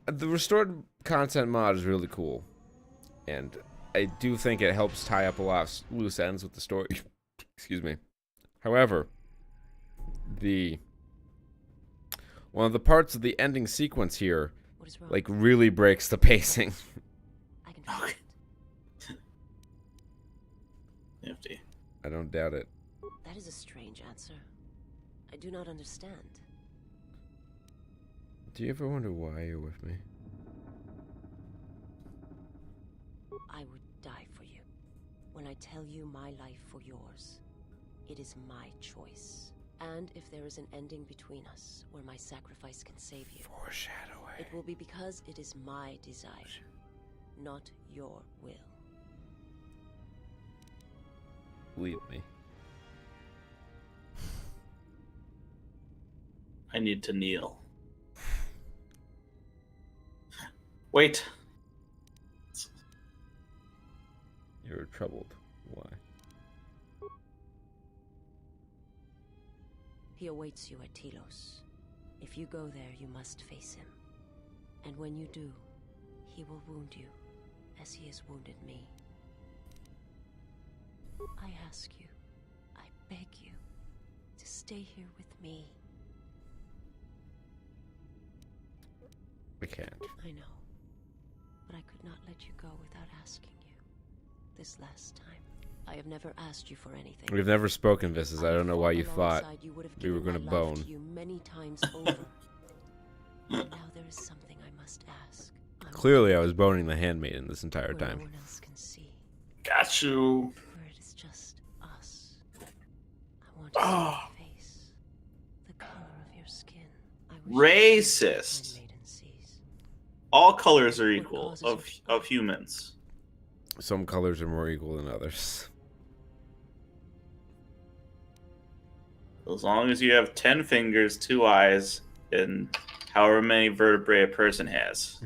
The restored content mod is really cool. And I do think it helps tie up a lot of loose ends with the story. Excuse me. However, one of the parts of the ending sequence here, like, really breaks the pacing. I can fix it. Nifty. I don't doubt it. That is a strange answer. I do not understand. Do you ever wonder why you're with me? I would die for you. When I tell you my life for yours, it is my choice. And if there is an ending between us where my sacrifice can save you, Foreshadowing. it will be because it is my desire, not your will. Leave me. I need to kneel. Wait. You're troubled. Why? He awaits you at Telos. If you go there, you must face him. And when you do, he will wound you, as he has wounded me. I ask you, I beg you, to stay here with me. I can't. I know, but I could not let you go without asking you. This last time, I have never asked you for anything. We've never spoken, Visses. I don't know why you thought we were going to bone. To you many times over. And now there is something I must ask. Clearly, I was boning the handmaiden this entire where time. no one else can see. Got you. Where it is just us. I want to see your face, the color of your skin. I wish Racist. the handmaiden sees. All colors are equal of humans. Some colors are more equal than others. As long as you have 10 fingers, 2 eyes, and however many vertebrae a person has.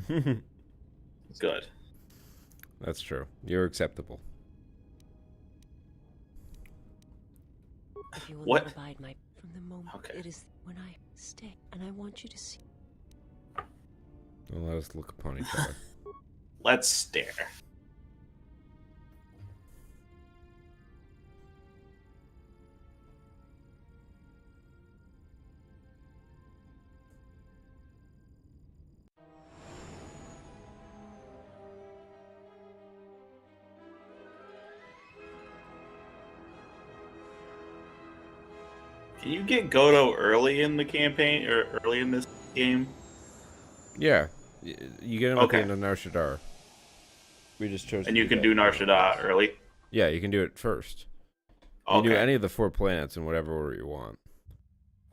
Good. That's true. You're acceptable. If you will What? not abide from the moment it is when I stay, and I want you to see. Well, let us look upon each other. Let's stare. Can you get Goto early in the campaign or early in this game? Yeah. You get him Okay. at the end of Nar Shaddaa. We just chose And to you can that. do Nar Shaddaa early? Yeah, you can do it first. You can do Okay. any of the 4 planets in whatever order you want.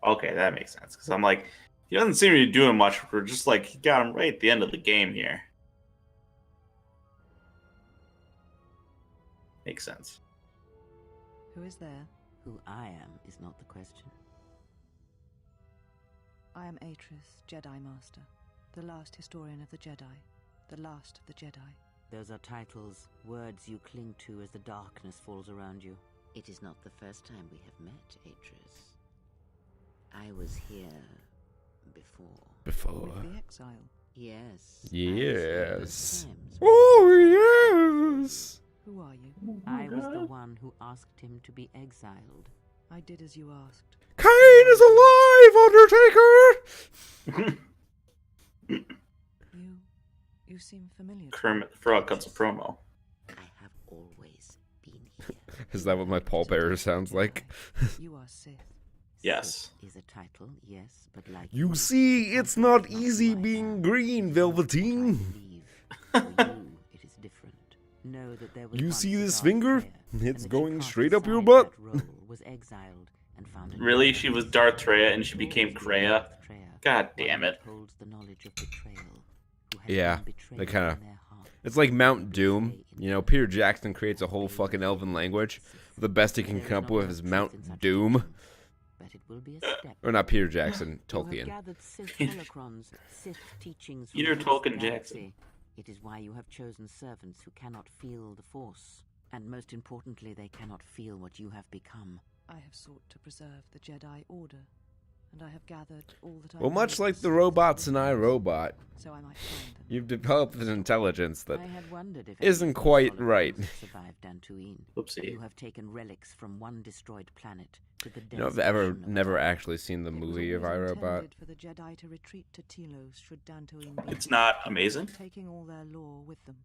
Okay, that makes sense. Because I'm like, he doesn't seem to be doing much. We're just like, he got him right at the end of the game here. Makes sense. Who is there? Who I am is not the question. I am Atris, Jedi Master, the last historian of the Jedi, the last of the Jedi. Those are titles, words you cling to as the darkness falls around you. It is not the first time we have met, Atris. I was here before. Before. With the exile. Yes. Yes. Times. Oh, yes! Who are you? I was the one who asked him to be exiled. I did as you asked. Kane is alive, Undertaker! You seem familiar. Kermit the Frog cuts a promo. I have always been here. Is that what my pallbearer sounds like? You are Sith. Yes. Is a title, yes, but like You see, it's not easy being green, Velveteen. For you, it is different. Know that there was You once see a this Darth finger? Vader, and It's that she going cast straight up your aside butt. that role, was exiled and found a new Really? life. She was Darth Treya and she became Kreia? God damn it. Holds the knowledge of betrayal, who has Yeah, been betrayed they kind of... in their heart. It's like Mount Doom. You know, Peter Jackson creates a whole fucking elven language. The best he can come up with is Mount Doom. But it will be a step. Or not Peter Jackson, You have Tolkien. gathered Sith holocrons, Sith teachings from Peter this Tolkien galaxy. Jackson. It is why you have chosen servants who cannot feel the Force. And most importantly, they cannot feel what you have become. I have sought to preserve the Jedi Order, and I have gathered all that I Well, know much of like the the Sith robots in within us, iRobot, so I might find them. you've developed an intelligence that I had wondered if isn't any of quite the right. Solomons survived Dantooine. Oopsie. You have taken relics from one destroyed planet to the You know, I've devastation of never another. actually seen the It was movie of always iRobot. intended for the Jedi to retreat to Telos should Dantooine be It's not amazing. taking all their lore with them.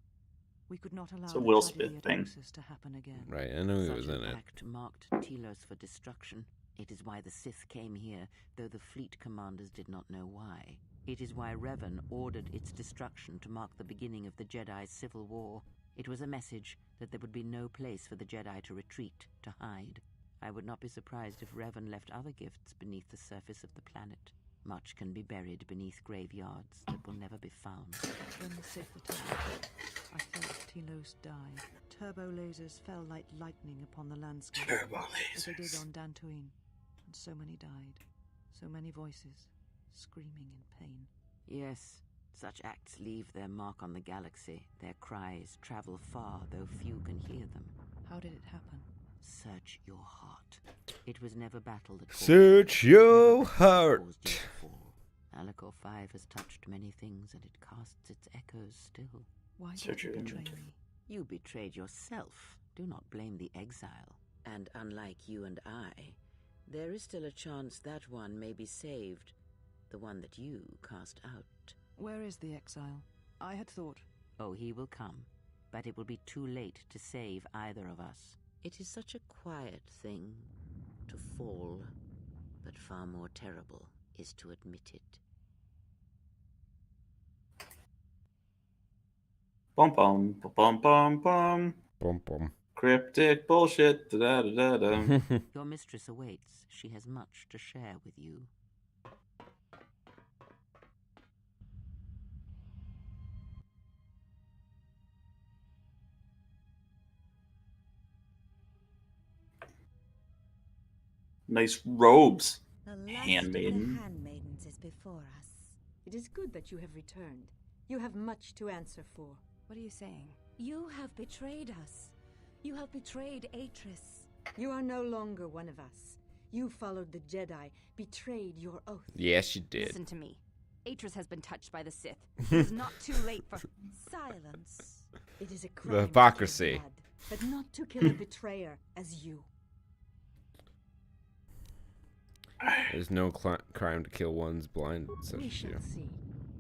We could not allow a the Will tragedy Smith at thing. Oxus to happen again. Right, I knew he Such was an in it. act marked Telos for destruction. It is why the Sith came here, though the fleet commanders did not know why. It is why Revan ordered its destruction to mark the beginning of the Jedi's civil war. It was a message that there would be no place for the Jedi to retreat, to hide. I would not be surprised if Revan left other gifts beneath the surface of the planet. Much can be buried beneath graveyards that will never be found. When the Sith attacked, I felt Telos die. Turbo lasers fell like lightning upon the landscape. Turbo As they did lasers. on Dantooine. And so many died. So many voices, screaming in pain. Yes, such acts leave their mark on the galaxy. Their cries travel far, though few can hear them. How did it happen? Search your heart. It was never battle that caused Search you, your never battle that heart. caused you to fall. Alcor 5 has touched many things, and it casts its echoes still. Why did Search you your betray inventory. me? You betrayed yourself. Do not blame the exile. And unlike you and I, there is still a chance that one may be saved. The one that you cast out. Where is the exile? I had thought... Oh, he will come, but it will be too late to save either of us. It is such a quiet thing to fall, but far more terrible is to admit it. Bum bum bum bum bum. Bum bum. Cryptic bullshit. Da da da da. Your mistress awaits. She has much to share with you. Nice robes. The last Handmaiden. of the handmaidens is before us. It is good that you have returned. You have much to answer for. What are you saying? You have betrayed us. You have betrayed Atris. You are no longer one of us. You followed the Jedi, betrayed your oath. Yes, you did. Listen to me. Atris has been touched by the Sith. It is not too late for... Silence. It is a crime The to hypocrisy. kill blood, but not to kill a betrayer as you. There's no crime to kill one's blind, such We as you. shall see.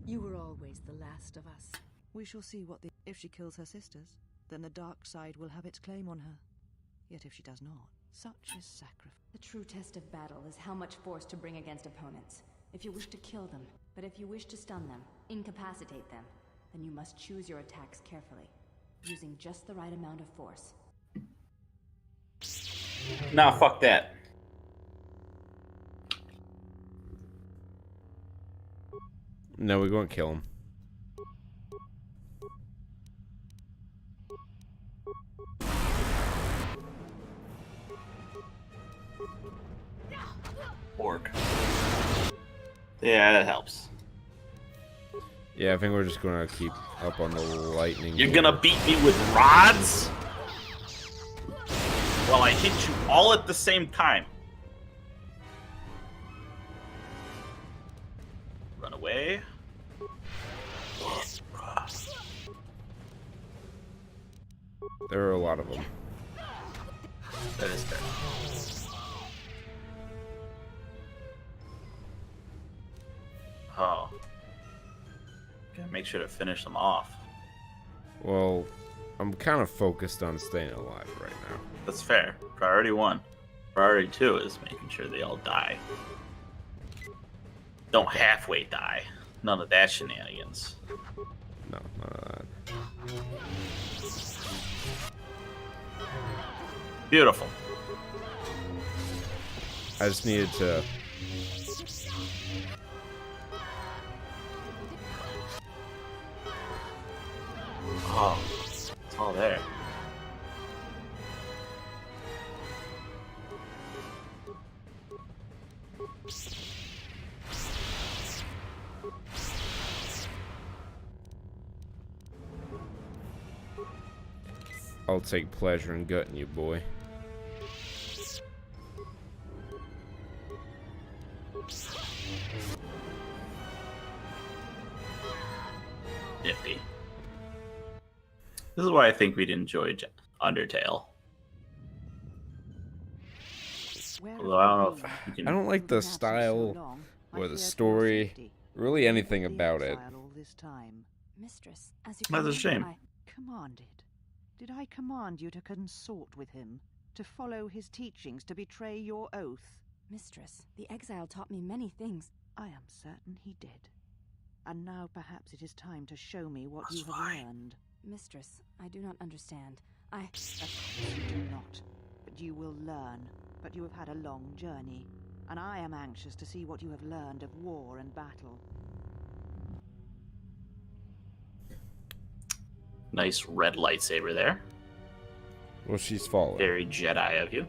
You were always the last of us. We shall see what the... If she kills her sisters, then the dark side will have its claim on her. Yet if she does not, such is sacrifice. The true test of battle is how much force to bring against opponents. If you wish to kill them, but if you wish to stun them, incapacitate them, then you must choose your attacks carefully, using just the right amount of force. Nah, fuck that. No, we won't kill him. Orc. Yeah, that helps. Yeah, I think we're just gonna keep up on the lightning. You're gonna beat me with rods? Well, I hit you all at the same time. Run away. There are a lot of them. That is fair. Oh. Gotta make sure to finish them off. Well, I'm kind of focused on staying alive right now. That's fair. Priority 1. Priority 2 is making sure they all die. Don't halfway die. None of that shenanigans. No, none of that. Beautiful. I just needed to... Oh, it's all there. I'll take pleasure in gutting you, boy. Nifty. This is why I think we'd enjoy Undertale. Although I don't know if you can... I don't like the style or the story, really anything about it. Mistress, as you That's a shame. Commanded. Did I command you to consort with him, to follow his teachings, to betray your oath? Mistress, the exile taught me many things. I am certain he did. And now perhaps it is time to show me what That's you have fine. learned. Mistress, I do not understand. Of course you do not. But you will learn. But you have had a long journey, and I am anxious to see what you have learned of war and battle. Nice red lightsaber there. Well, she's fallen. Very Jedi of you.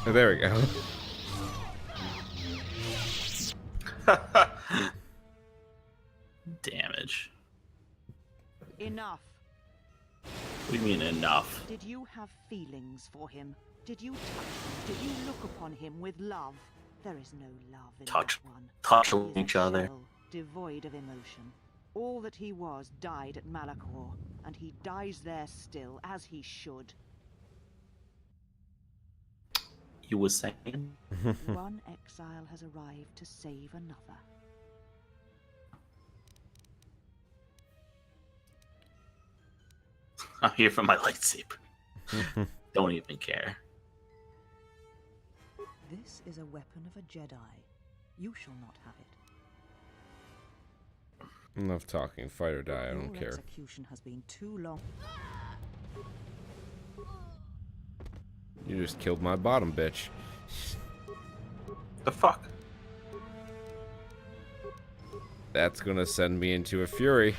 There we go. Damage. Enough. What do you mean enough? Did you have feelings for him? Did you touch him? Did you look upon him with love? There is no love in Touch that one. touch He is a each other. shell, devoid of emotion. All that he was died at Malachor, and he dies there still, as he should. You were saying? One exile has arrived to save another. I'm here for my lightsaber. Don't even care. This is a weapon of a Jedi. You shall not have it. Enough talking. Fight or die. I don't Your care. execution has been too long. You just killed my bottom, bitch. The fuck? That's gonna send me into a fury.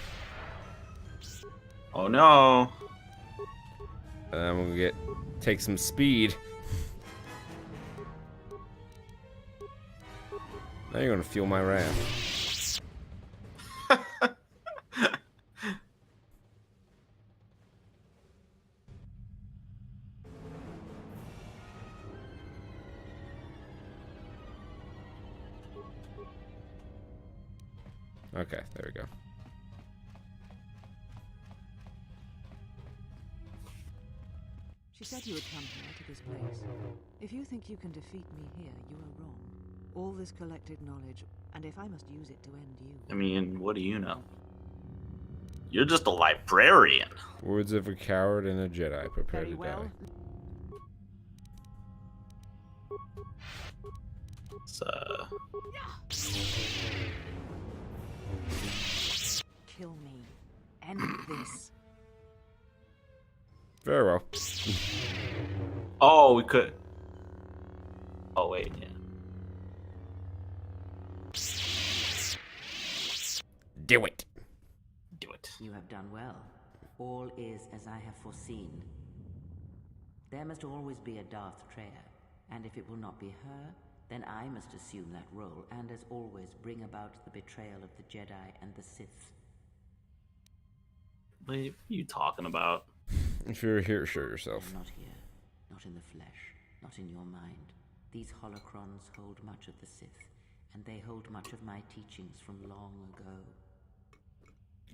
Oh no. And I'm gonna take some speed. Now you're gonna feel my wrath. Okay, there we go. She said you would come here to this place. If you think you can defeat me here, you are wrong. All this collected knowledge, and if I must use it to end you... I mean, what do you know? You're just a librarian. Words of a coward and a Jedi. Prepare Very to well. die. Kill me. End this. Very well. Oh, we could. Oh wait, yeah. Do it. Do it. You have done well. All is as I have foreseen. There must always be a Darth Treya, and if it will not be her, then I must assume that role, and as always bring about the betrayal of the Jedi and the Sith. What are you talking about? If you're here, show yourself. Not here, not in the flesh, not in your mind. These holocrons hold much of the Sith, and they hold much of my teachings from long ago.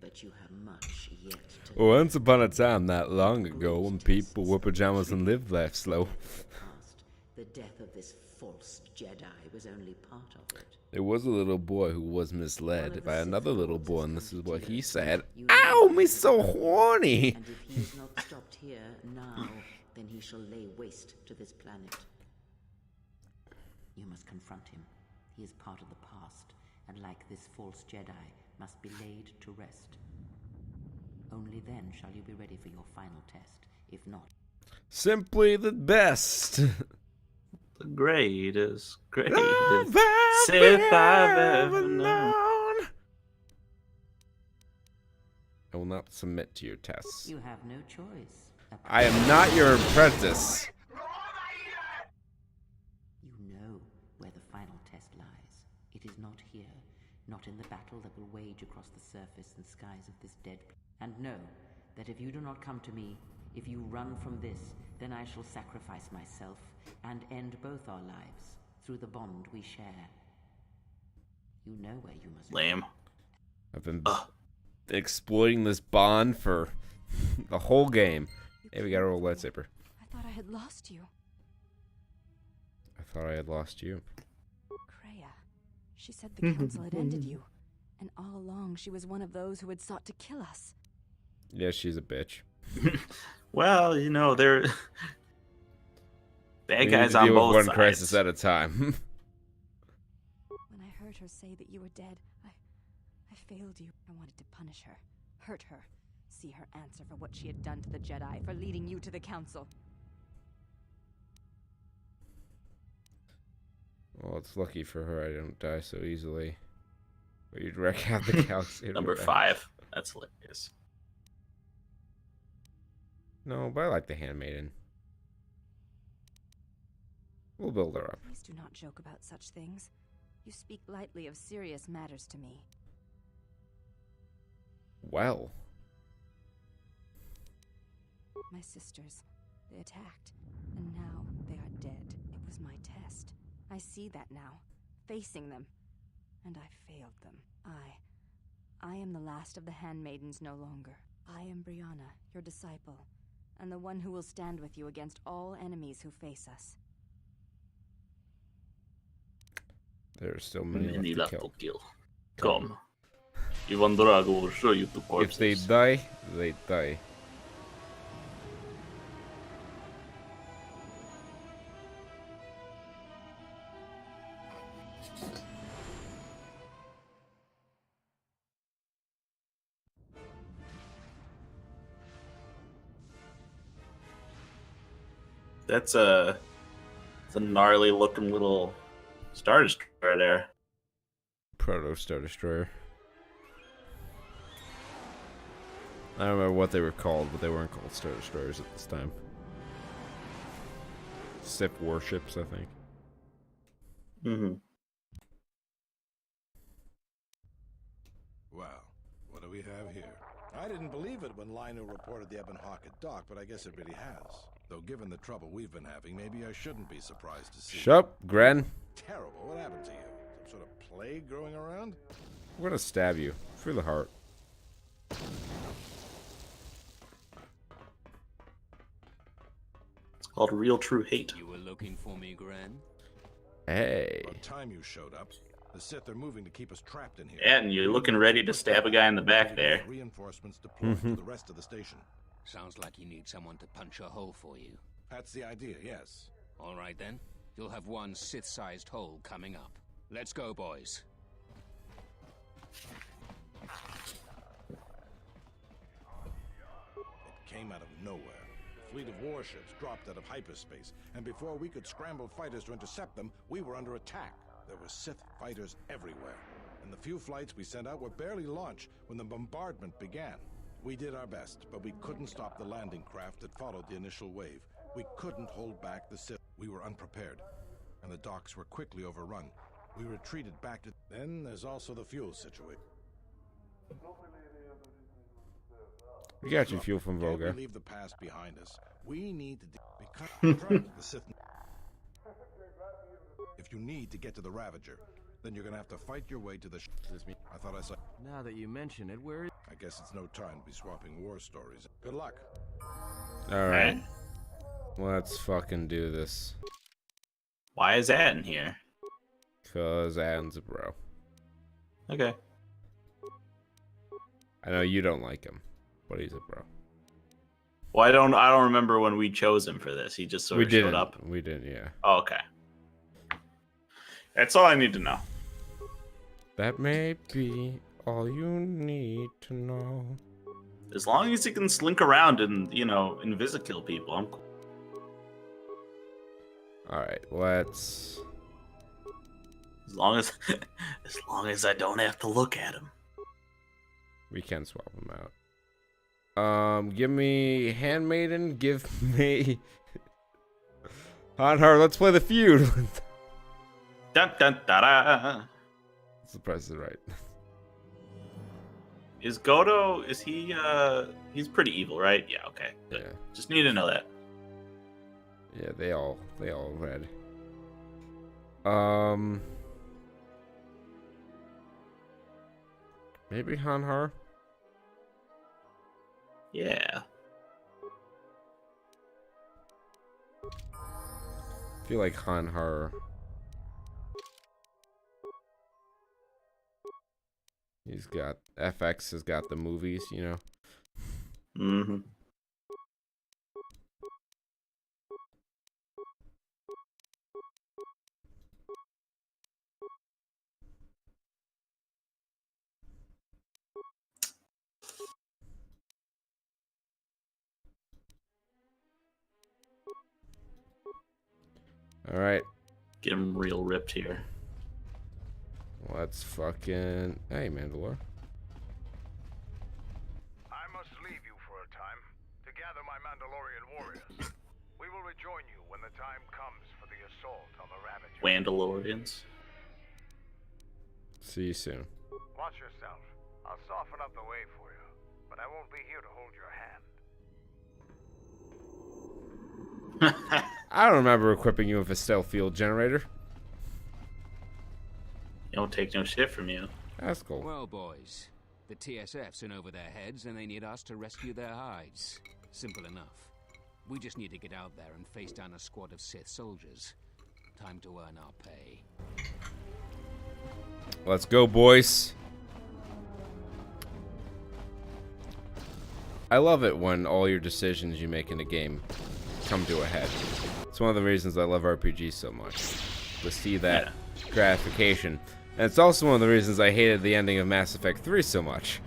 But you have much yet to learn. Once upon a time, not long ago, when people wore pajamas and lived life slow. The death of this false Jedi was only part of it. There was a little boy who was misled by another little boy, and this is what he said. Ow, me so horny! And if he is not stopped here now, then he shall lay waste to this planet. You must confront him. He is part of the past, and like this false Jedi, must be laid to rest. Only then shall you be ready for your final test. If not... Simply the best. The greatest Sith I've I've ever known. I will not submit to your tests. You have no choice. I am not your apprentice. It is not here, not in the battle that will wage across the surface and skies of this dead planet. And know that if you do not come to me, if you run from this, then I shall sacrifice myself and end both our lives through the bond we share. You know where you must Lame. I've been exploiting this bond for the whole game. Hey, we got a roll lightsaber. I thought I had lost you. I thought I had lost you. Kreia. She said the council had ended you. And all along, she was one of those who had sought to kill us. Yeah, she's a bitch. Well, you know, they're bad We need guys to on deal with both one sides. crisis at a time. When I heard her say that you were dead, I failed you. I wanted to punish her, hurt her, see her answer for what she had done to the Jedi, for leading you to the council. Well, it's lucky for her I don't die so easily. But you'd wreck out the galaxy. Number 5. That's hilarious. No, but I like the handmaiden. We'll build her up. Please do not joke about such things. You speak lightly of serious matters to me. Well. My sisters, they attacked, and now they are dead. It was my test. I see that now, facing them, and I failed them. I am the last of the handmaidens no longer. I am Brianna, your disciple, and the one who will stand with you against all enemies who face us. There are still many left to kill. Come. Ivan Drago will show you the corpses. If they die, they die. It's a gnarly looking little Star Destroyer there. Proto Star Destroyer. I don't remember what they were called, but they weren't called Star Destroyers at this time. Sith warships, I think. Mm-hmm. Well, what do we have here? I didn't believe it when Lino reported the Ebon Hawk at dock, but I guess it really has. Though given the trouble we've been having, maybe I shouldn't be surprised to see... Shut up, Gren. Terrible. What happened to you? Some sort of plague growing around? I'm gonna stab you through the heart. It's called Real True Hate. You were looking for me, Gren? Hey. About time you showed up. The Sith are moving to keep us trapped in here. Yeah, and you're looking ready to stab a guy in the back there. Reinforcements deployed to the rest of the station. Sounds like you need someone to punch a hole for you. That's the idea, yes. All right then. You'll have one Sith-sized hole coming up. Let's go, boys. It came out of nowhere. A fleet of warships dropped out of hyperspace, and before we could scramble fighters to intercept them, we were under attack. There were Sith fighters everywhere, and the few flights we sent out were barely launched when the bombardment began. We did our best, but we couldn't stop the landing craft that followed the initial wave. We couldn't hold back the Sith. We were unprepared, and the docks were quickly overrun. We retreated back to... Then there's also the fuel situation. We got you fuel from Volga. Can't we leave the past behind us? We need to... Because the Sith... If you need to get to the Ravager, then you're gonna have to fight your way to the... I thought I saw... Now that you mention it, where is... I guess it's no time to be swapping war stories. Good luck. Alright. Let's fucking do this. Why is that in here? Cause Adam's a bro. Okay. I know you don't like him, but he's a bro. Well, I don't remember when we chose him for this. He just sort of showed up. We didn't, yeah. Oh, okay. That's all I need to know. That may be all you need to know. As long as he can slink around and, you know, invisikill people, I'm cool. Alright, let's... As long as I don't have to look at him. We can swap him out. Give me Handmaiden, give me... Hanhar, let's play the feud. Dun dun da da. The Price is Right. Is Goto? Is he? He's pretty evil, right? Yeah. Okay. Good. Yeah. Just need to know that. Yeah, they all read. Maybe Hanhar? Yeah. I feel like Hanhar. He's got FX has got the movies, you know. Mm-hmm. All right. Get him real ripped here. Let's fucking... Hey, Mandalore. I must leave you for a time to gather my Mandalorian warriors. We will rejoin you when the time comes for the assault on the Ravager. Mandalorians. See you soon. Watch yourself. I'll soften up the way for you, but I won't be here to hold your hand. I don't remember equipping you with a stealth field generator. You don't take no shit from you. That's cool. Well, boys, the TSF's in over their heads, and they need us to rescue their hides. Simple enough. We just need to get out there and face down a squad of Sith soldiers. Time to earn our pay. Let's go, boys. I love it when all your decisions you make in a game come to a head. It's one of the reasons I love RPGs so much. To see that gratification. And it's also one of the reasons I hated the ending of Mass Effect 3 so much.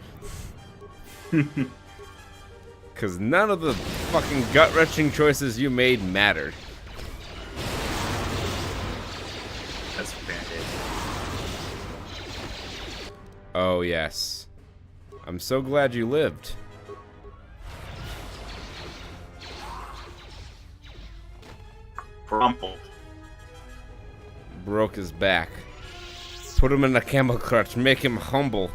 Because none of the fucking gut-wrenching choices you made mattered. That's fair. Oh, yes. I'm so glad you lived. Crumpled. Broke his back. Put him in a camel clutch. Make him humble.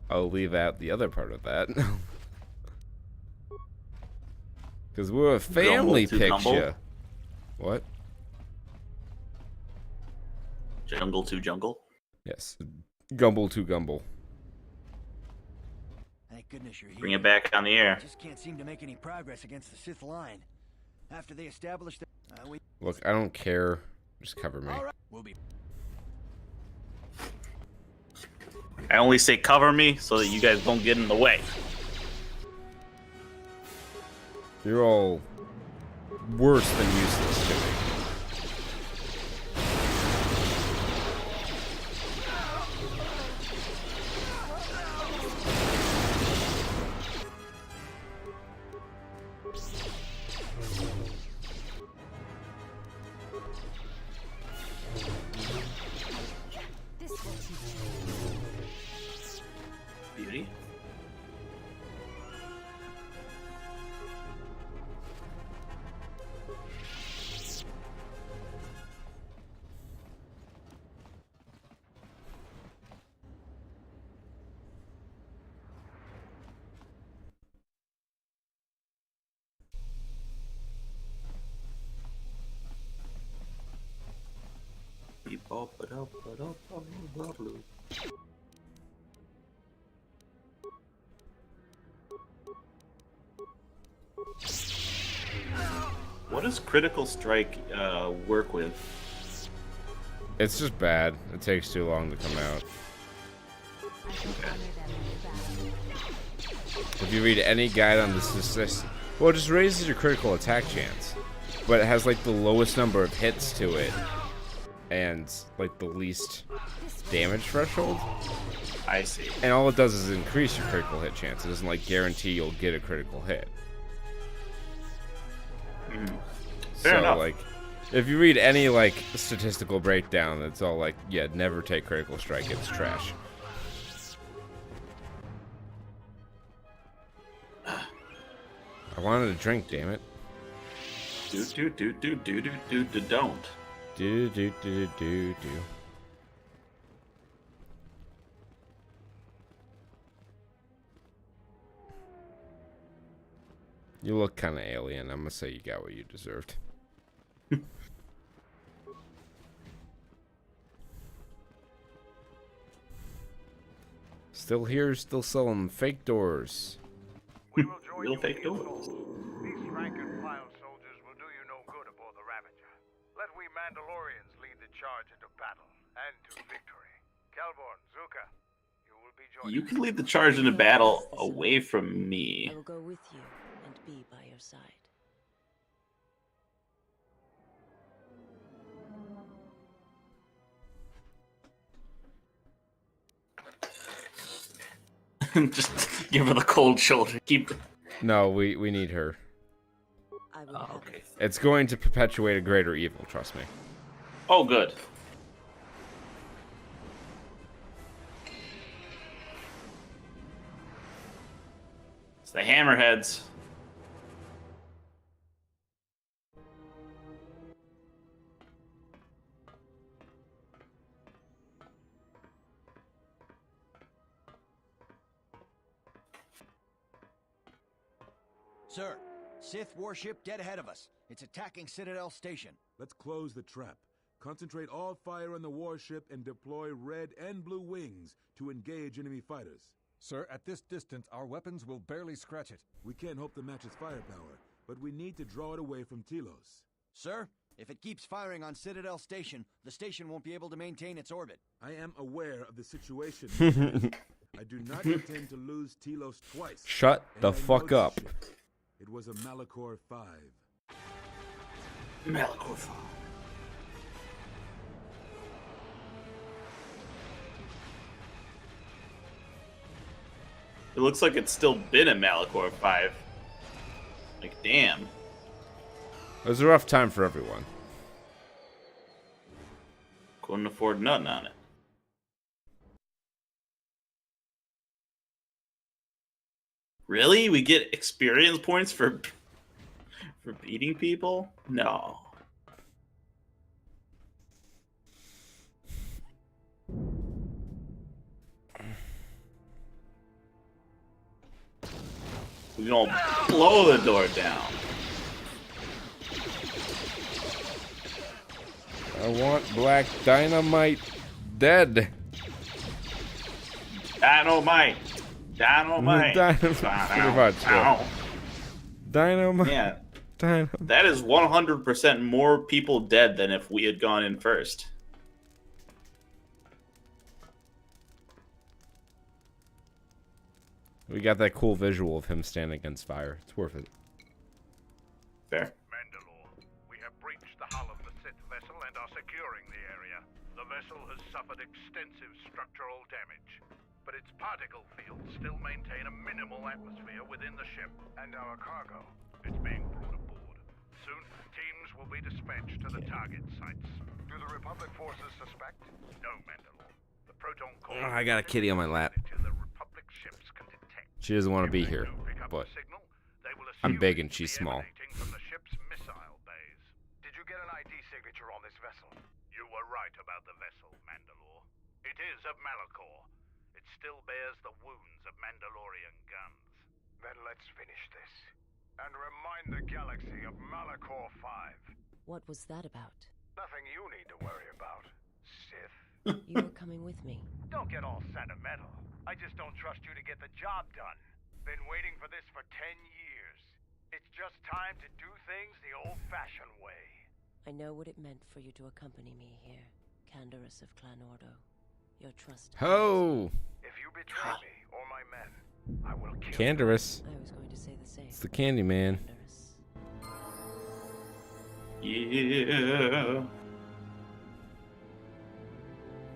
I'll leave out the other part of that. Because we're a family picture. What? Jungle to jungle? Yes. Gumble to gumble. Thank goodness you're here. Bring it back on the air. Just can't seem to make any progress against the Sith line. After they established Look, I don't care. Just cover me. All right. We'll be. I only say cover me so that you guys don't get in the way. You're all worse than useless to me. Beauty. What does critical strike work with? It's just bad. It takes too long to come out. If you read any guide on the statistics, well, it just raises your critical attack chance, but it has like the lowest number of hits to it, and like the least damage threshold. I see. And all it does is increase your critical hit chance. It doesn't like guarantee you'll get a critical hit. Fair enough. Like, if you read any like statistical breakdown, it's all like, yeah, never take critical strike. It's trash. I wanted a drink, damn it. Don't. Do do do do do. You look kind of alien. I'm gonna say you got what you deserved. Still here, still selling fake doors. We will join Real you fake in the doors. assault. These rank and file soldiers will do you no good aboard the Ravager. Let we Mandalorians lead the charge into battle and to victory. Calborn, Zuka, you will be joining. You can lead the charge into battle away from me. I will go with you and be by your side. Just give her the cold shoulder. Keep. No, we need her. I will Oh, okay. It's going to perpetuate a greater evil, trust me. Oh, good. It's the Hammerheads. Sir, Sith warship dead ahead of us. It's attacking Citadel Station. Let's close the trap. Concentrate all fire on the warship and deploy red and blue wings to engage enemy fighters. Sir, at this distance, our weapons will barely scratch it. We can't hope to match its firepower, but we need to draw it away from Telos. Sir, if it keeps firing on Citadel Station, the station won't be able to maintain its orbit. I am aware of the situation. I do not intend to lose Telos twice. Shut and the I know fuck this up. ship. It was a Malachor 5. Malachor 5. It looks like it's still been a Malachor 5. Like, damn. It was a rough time for everyone. Couldn't afford nothing on it. Really? We get experience points for beating people? No. We're gonna blow the door down. I want Black Dynamite dead. Dynamite. Dynamite. Pretty much, yeah. Dynamite. Yeah. Dynamite. That is 100% more people dead than if we had gone in first. We got that cool visual of him standing against fire. It's worth it. Fair. Mandalore, we have breached the hull of the Sith vessel and are securing the area. The vessel has suffered extensive structural damage, but its particle fields still maintain a minimal atmosphere within the ship. And our cargo is being brought aboard. Soon, teams will be dispatched to the target sites. Do the Republic forces suspect? No, Mandalore. The proton core... Oh, I got a kitty on my lap. The Republic ships can detect. She doesn't want to be here, but I'm big and she's small. From the ship's missile bays. Did you get an ID signature on this vessel? You were right about the vessel, Mandalore. It is of Malachor. It still bears the wounds of Mandalorian guns. Then let's finish this. And remind the galaxy of Malachor 5. What was that about? Nothing you need to worry about, Sith. You are coming with me. Don't get all sentimental. I just don't trust you to get the job done. Been waiting for this for 10 years. It's just time to do things the old-fashioned way. I know what it meant for you to accompany me here, Canderous of Clan Ordo. Your trust. Ho! If you betray me or my men, I will kill Canderous. I was going to say the same. It's the Candy Man. Yeah.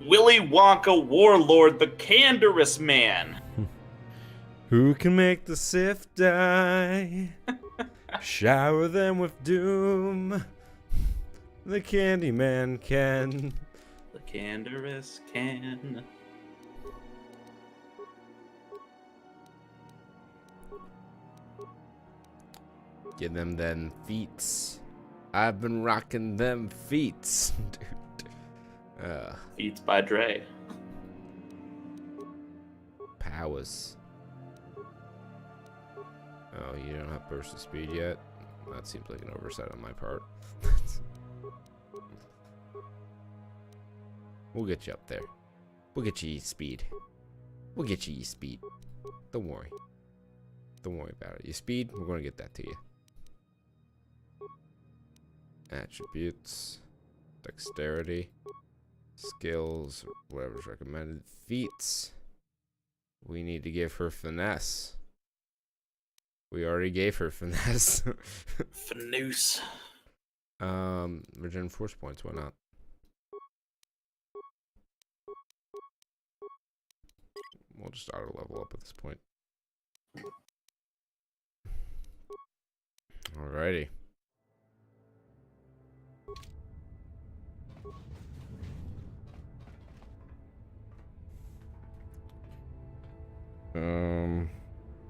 Willy Wonka Warlord, the Canderous Man. Who can make the Sith die? Shower them with doom. The Candy Man can. The Canderous can. Give them feats. I've been rocking them feets, dude. Feats by Dre. Powers. Oh, you don't have burst of speed yet? That seems like an oversight on my part. We'll get you up there. We'll get you speed. We'll get you speed. Don't worry. Don't worry about it. Your speed, we're going to get that to you. Attributes. Dexterity. Skills. Whatever's recommended. Feats. We need to give her finesse. We already gave her finesse. Finesse. Regenerate force points, why not? We'll just auto level up at this point. Alrighty.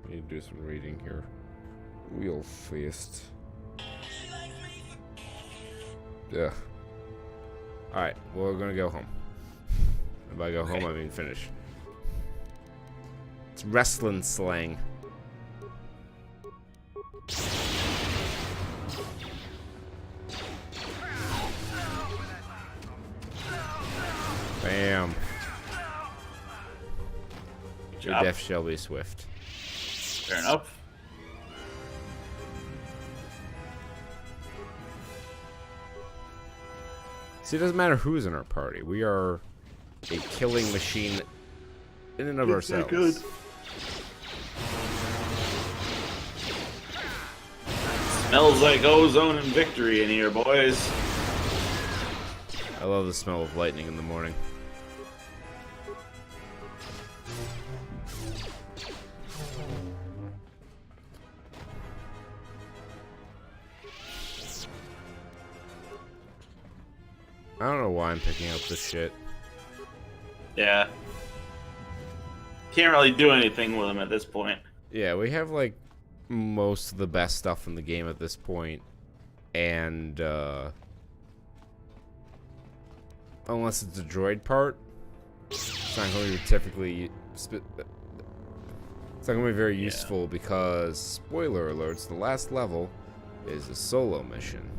Need to do some reading here. Wheel Feast. Yeah. Alright, well, we're gonna go home. And by go home, I mean finish. It's wrestling slang. Bam. Your death shall be swift. Fair enough. See, it doesn't matter who's in our party. We are a killing machine in and of ourselves. Good. Smells like ozone and victory in here, boys. I love the smell of lightning in the morning. I don't know why I'm picking up this shit. Yeah. Can't really do anything with them at this point. Yeah, we have like most of the best stuff in the game at this point. And unless it's a droid part, it's not going to be typically it's not going to be very useful because, spoiler alerts, the last level is a solo mission.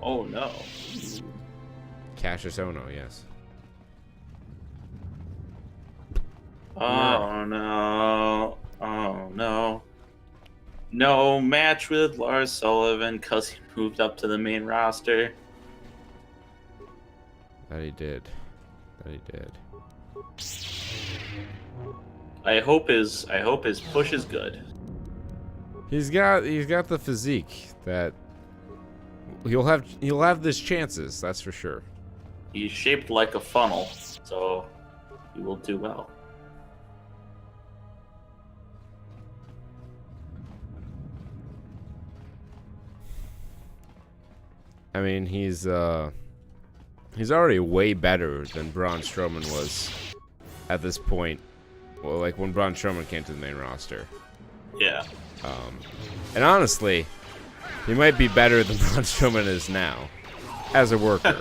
Oh no. Cassius Ono, yes. Oh no. Oh no. No match with Lars Sullivan because he moved up to the main roster. That he did. That he did. I hope his push is good. He's got the physique that he'll have his chances, that's for sure. He's shaped like a funnel, so he will do well. I mean, he's already way better than Braun Strowman was at this point. Well, like when Braun Strowman came to the main roster. Yeah. And honestly, he might be better than Braun Strowman is now, as a worker.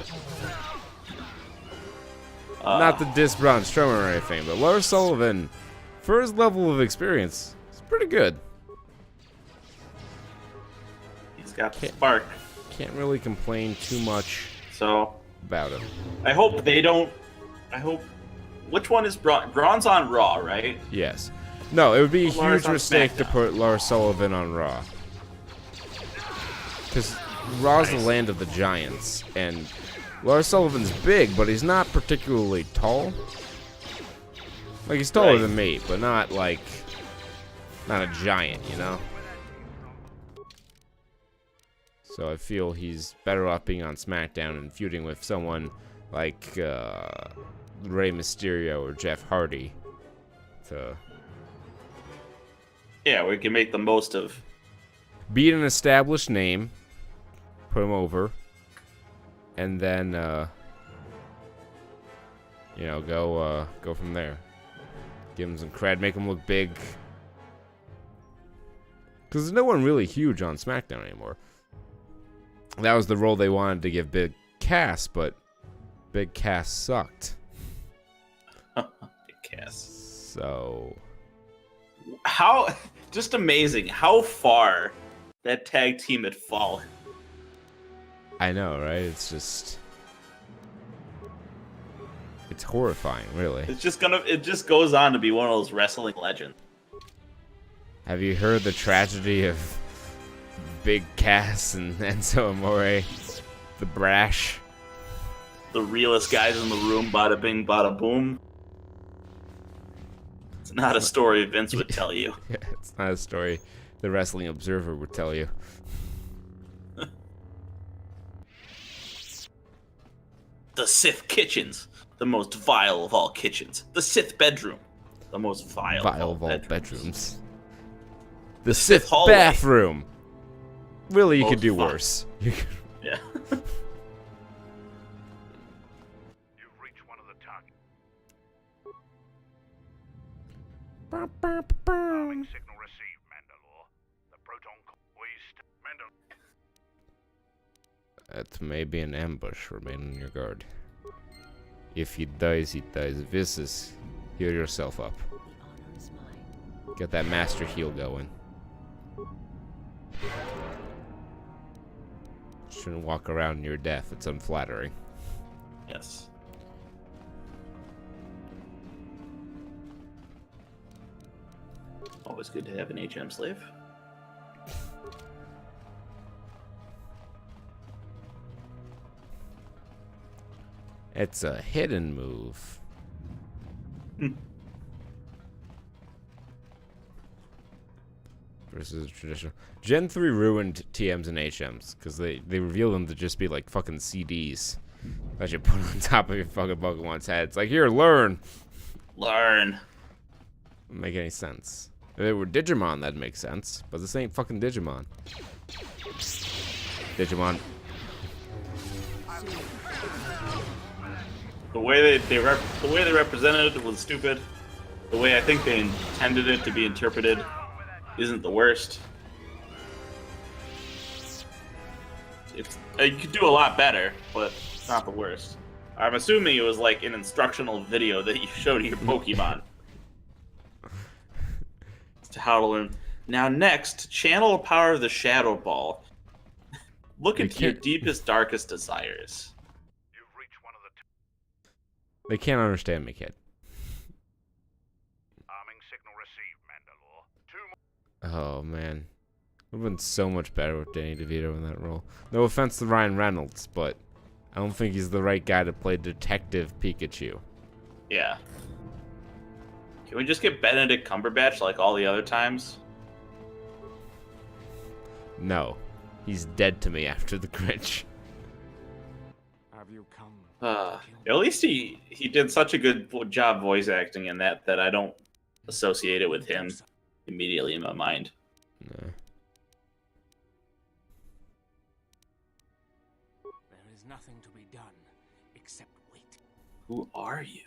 Not to diss Braun Strowman or anything, but Lars Sullivan, for his level of experience, is pretty good. He's got the spark. Can't really complain too much about him. I hope they don't. I hope. Which one is Braun? Braun's on Raw, right? Yes. No, it would be a Lars huge on mistake to SmackDown. put Lars Sullivan on Raw. Because Raw's the land of the giants, and Lars Sullivan's big, but he's not particularly tall. Like, he's taller than me, but not like, not a giant, you know? So I feel he's better off being on SmackDown and feuding with someone like Rey Mysterio or Jeff Hardy. Yeah, we can make the most of. Beat an established name, put him over, and then you know, go from there. Give him some cred, make him look big. Because there's no one really huge on SmackDown anymore. That was the role they wanted to give Big Cass, but Big Cass sucked. Big Cass. So... How... Just amazing how far that tag team had fallen. I know, right? It's just... It's horrifying, really. It's just gonna... It just goes on to be one of those wrestling legends. Have you heard the tragedy of Big Cass and Enzo Amore? The brash? The realest guys in the room, bada bing, bada boom. It's not a story Vince would tell you. Yeah, it's not a story the Wrestling Observer would tell you. The Sith kitchens, the most vile of all kitchens. The Sith bedroom, the most vile of all bedrooms. The Sith hallway. bathroom. Really, you Most could do vile. worse. Yeah. You've reached one of the targets. Arming signal received, Mandalore. The proton waste. Mandalore. That may be an ambush. Remain on your guard. If he dies, he dies. Visas, heal yourself up. Get that master heal going. Shouldn't walk around near death. It's unflattering. Yes. Always good to have an HM slave. It's a hidden move. Versus traditional. Gen 3 ruined TMs and HMs because they revealed them to just be like fucking CDs that you put on top of your fucking Pokemon's head. It's like, here, learn. Learn. Doesn't make any sense. If it were Digimon, that'd make sense. But this ain't fucking Digimon. Digimon. The way they represented it was stupid. The way I think they intended it to be interpreted isn't the worst. It's you could do a lot better, but it's not the worst. I'm assuming it was like an instructional video that you showed to your Pokemon. To how to learn. Now next, channel the power of the Shadow Ball. Look into your deepest, darkest desires. They can't understand me, kid. Arming signal received, Mandalore. Oh, man. Would have been so much better with Danny DeVito in that role. No offense to Ryan Reynolds, but I don't think he's the right guy to play Detective Pikachu. Yeah. Can we just get Benedict Cumberbatch like all the other times? No. He's dead to me after the Grinch. Have you come? At least he did such a good job voice acting in that I don't associate it with him immediately in my mind. No. There is nothing to be done except wait. Who are you?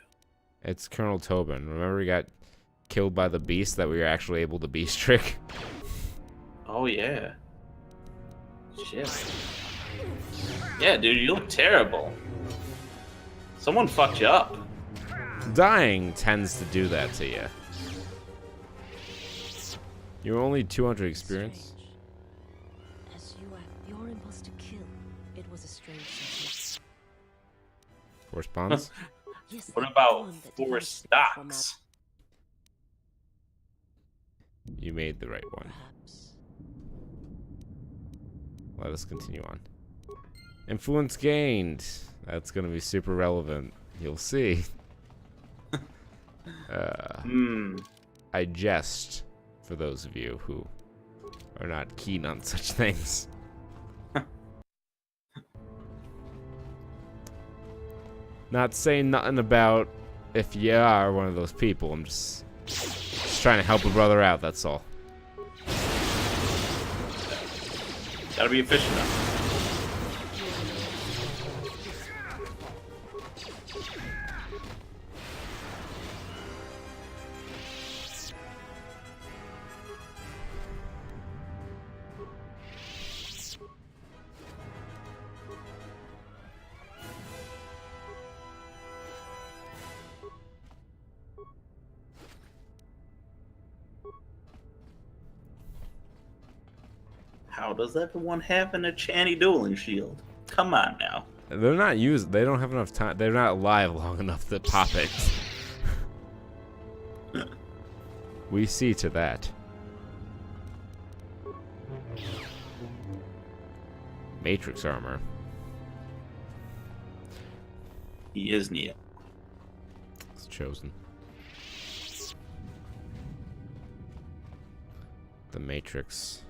It's Colonel Tobin. Remember he got killed by the beast that we were actually able to beast trick? Oh, yeah. Shit. Yeah, dude, you look terrible. Someone fucked you up. Dying tends to do that to you. You're only 200 experience. As you act, your impulse to kill, it was a strange sensation. Force bonds? Yes, What that about one that four developed from stocks? You made the right one. Perhaps. Let us continue on. Influence gained. That's going to be super relevant. You'll see. I jest for those of you who are not keen on such things. Not saying nothing about if you are one of those people. I'm just trying to help a brother out, that's all. Gotta be efficient now. How does everyone have an enchanty dueling shield? Come on now. They're not used. They don't have enough time. They're not alive long enough to pop it. We see to that. Matrix armor. He is Neo. It's chosen. The Matrix.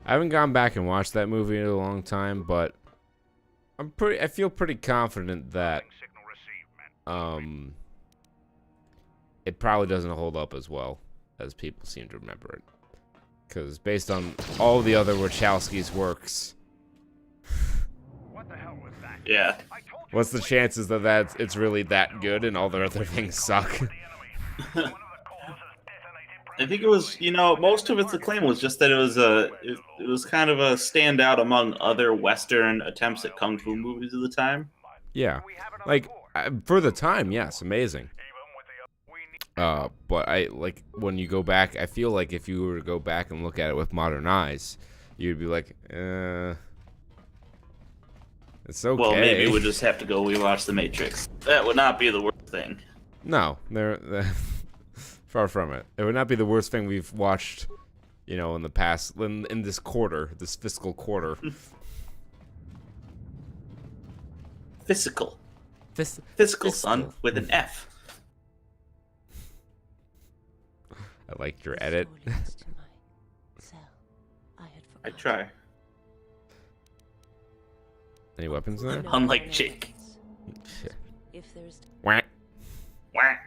I haven't gone back and watched that movie in a long time, but I feel pretty confident that it probably doesn't hold up as well as people seem to remember it. Because based on all the other Wachowski's works, yeah. What's the chances that it's really that good and all their other things suck? I think it was, most of its acclaim was just that it was kind of a standout among other Western attempts at kung fu movies of the time. Yeah, like for the time, yes, amazing. But when you go back, I feel like if you were to go back and look at it with modern eyes, you'd be like, it's okay. Well, maybe we'll just have to go rewatch The Matrix. That would not be the worst thing. No, they're far from it. It would not be the worst thing we've watched, in the past, in this quarter, this fiscal quarter. Fiscal. Fiscal, Fiscal, son, with an F. I liked your edit. I try. Any weapons in there? Unlike Jake. If there's Whack. Whack.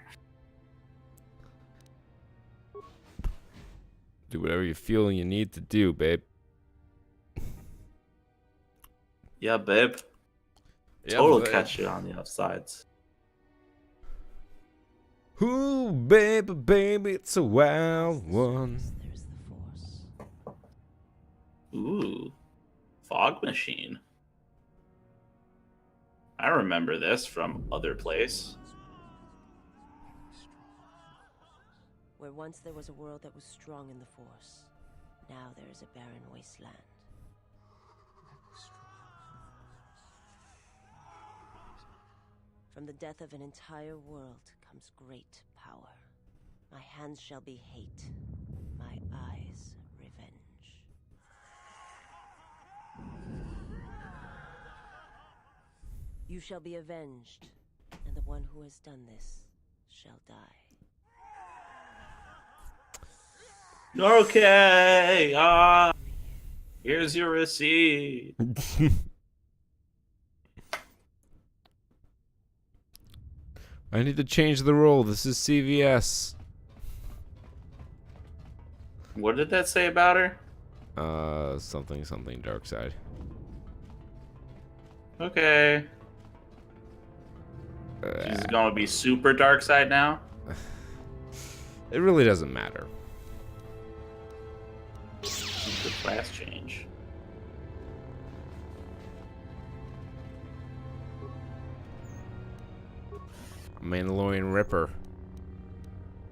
Do whatever you feel you need to do, babe. Yeah, babe. Yeah, Total babe. catch you on the offsides. Ooh, baby, it's a wild one. Ooh. Fog machine. I remember this from other place. Where once there was a world that was strong in the Force, now there is a barren wasteland. From the death of an entire world comes great power. My hands shall be hate, my eyes revenge. You shall be avenged, and the one who has done this shall die. Okay. Here's your receipt. I need to change the role. This is CVS. What did that say about her? Something dark side. Okay. She's gonna be super dark side now? It really doesn't matter. The class change. Mandalorian Ripper.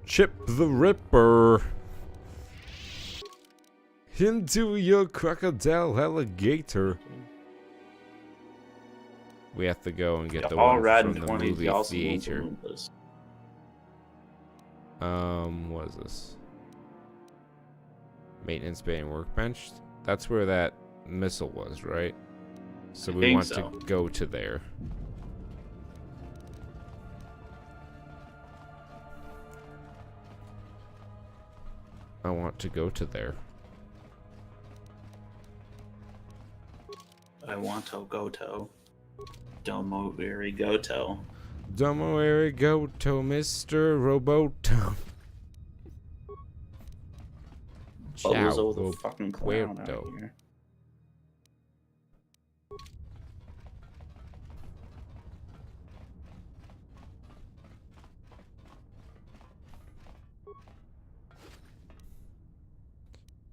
Chip the Ripper. Into your crocodile alligator. We have to go and get the one from the movie theater. What is this? Maintenance bay and workbench? That's where that missile was, right? So we want to go to there. I want to go to there. I want to go to. Domo arigato. Domo arigato, Mr. Roboto. Bozo the fucking clown out here.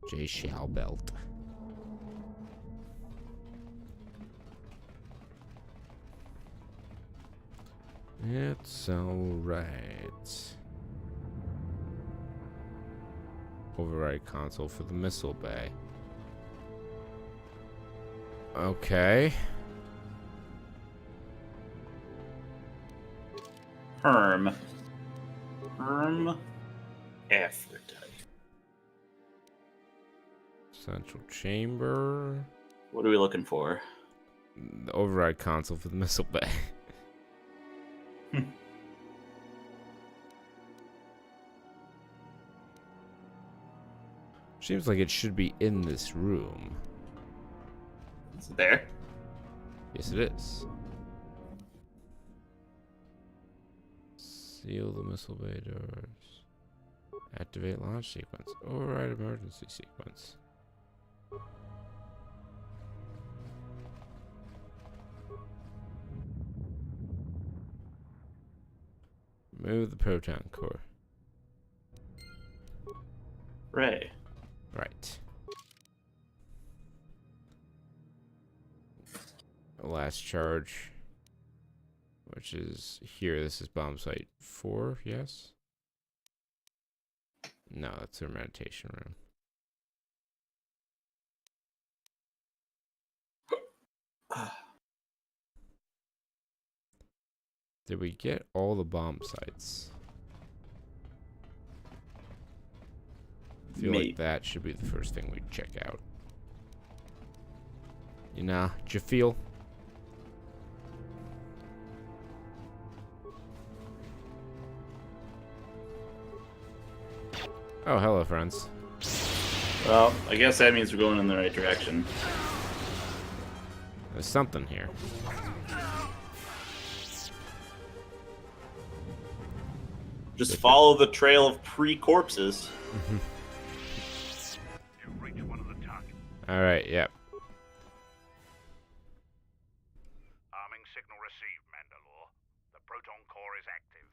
J. Shalbelt. It's alright. Override console for the missile bay. Okay. Herm Aphrodite. Central chamber. What are we looking for? The override console for the missile bay. Seems like it should be in this room. Is it there? Yes, it is. Seal the missile bay doors. Activate launch sequence. Override emergency sequence. Move the proton core. Ray. Right. Last charge, which is here. This is bomb site 4, yes? No, that's their meditation room. Did we get all the bomb sites? I feel like that should be the first thing we check out. You know, do you feel? Oh, hello, friends. Well, I guess that means we're going in the right direction. There's something here. Just follow the trail of pre-corpses. Alright, yep. Arming signal received, Mandalore. The proton core is active.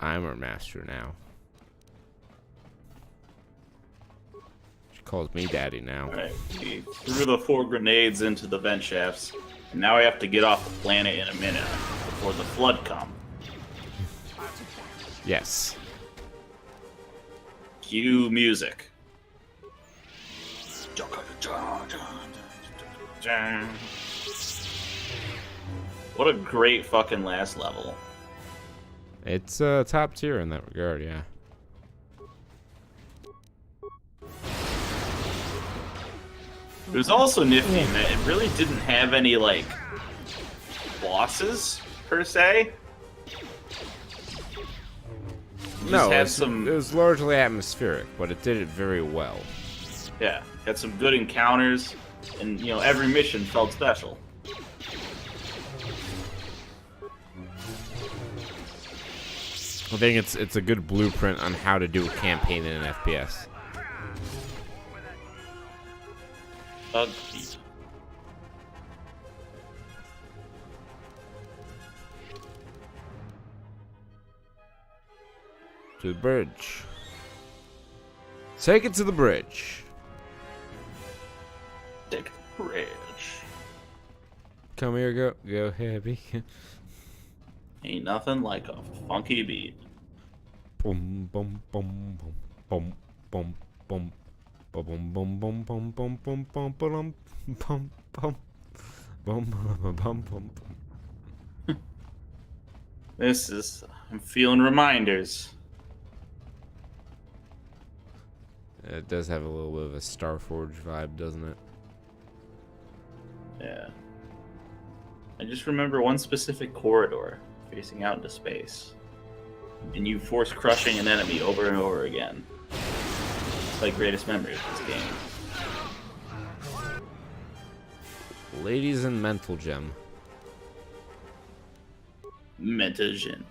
I'm her master now. She calls me daddy now. Alright, we threw the 4 grenades into the vent shafts, and now we have to get off the planet in a minute before the flood comes. Yes. Cue music. What a great fucking last level. It's top tier in that regard, yeah. It was also nifty that it really didn't have any, like, bosses, per se. No, it was largely atmospheric, but it did it very well. Yeah, had some good encounters, and, you know, every mission felt special. I think it's a good blueprint on how to do a campaign in an FPS. To the bridge. Take it to the bridge. Take the bridge. Come here, go heavy. Ain't nothing like a funky beat. Boom, boom, boom, boom, boom, boom, boom, boom, boom, boom, boom, boom, boom, boom, boom, boom, boom, boom, boom, boom. I'm feeling reminders. It does have a little bit of a Starforge vibe, doesn't it? Yeah. I just remember one specific corridor facing out into space, and you force crushing an enemy over and over again. It's my greatest memory of this game. Ladies and Mental Gem. Metagen.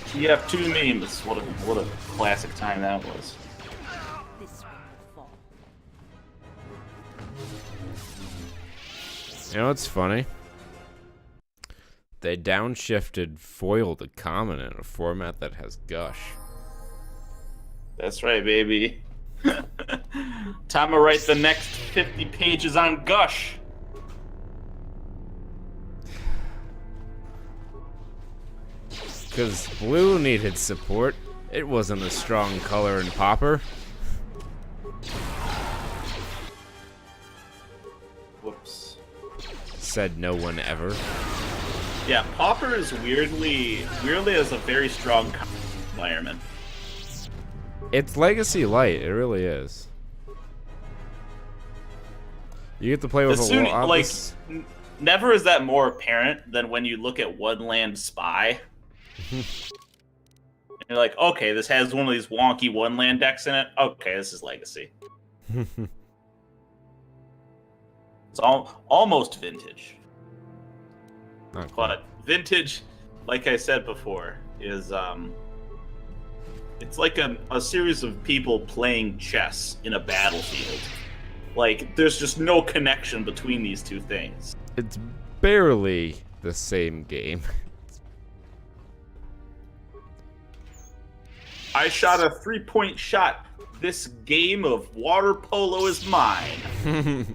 TF2 memes. What a classic time that was. You know what's funny? They downshifted foil to common in a format that has gush. That's right, baby. Time to write the next 50 pages on gush. Because blue needed support. It wasn't a strong color in Pauper. Whoops. Said no one ever. Yeah, Pauper is weirdly has a very strong environment. It's Legacy Light. It really is. You get to play with a lot. Like, never is that more apparent than when you look at One Land Spy. And you're like, okay, this has one of these wonky One Land decks in it. Okay, this is Legacy. It's almost vintage. But vintage, like I said before, is it's like a series of people playing chess in a battlefield. Like, there's just no connection between these two things. It's barely the same game. I shot a 3-point shot. This game of water polo is mine.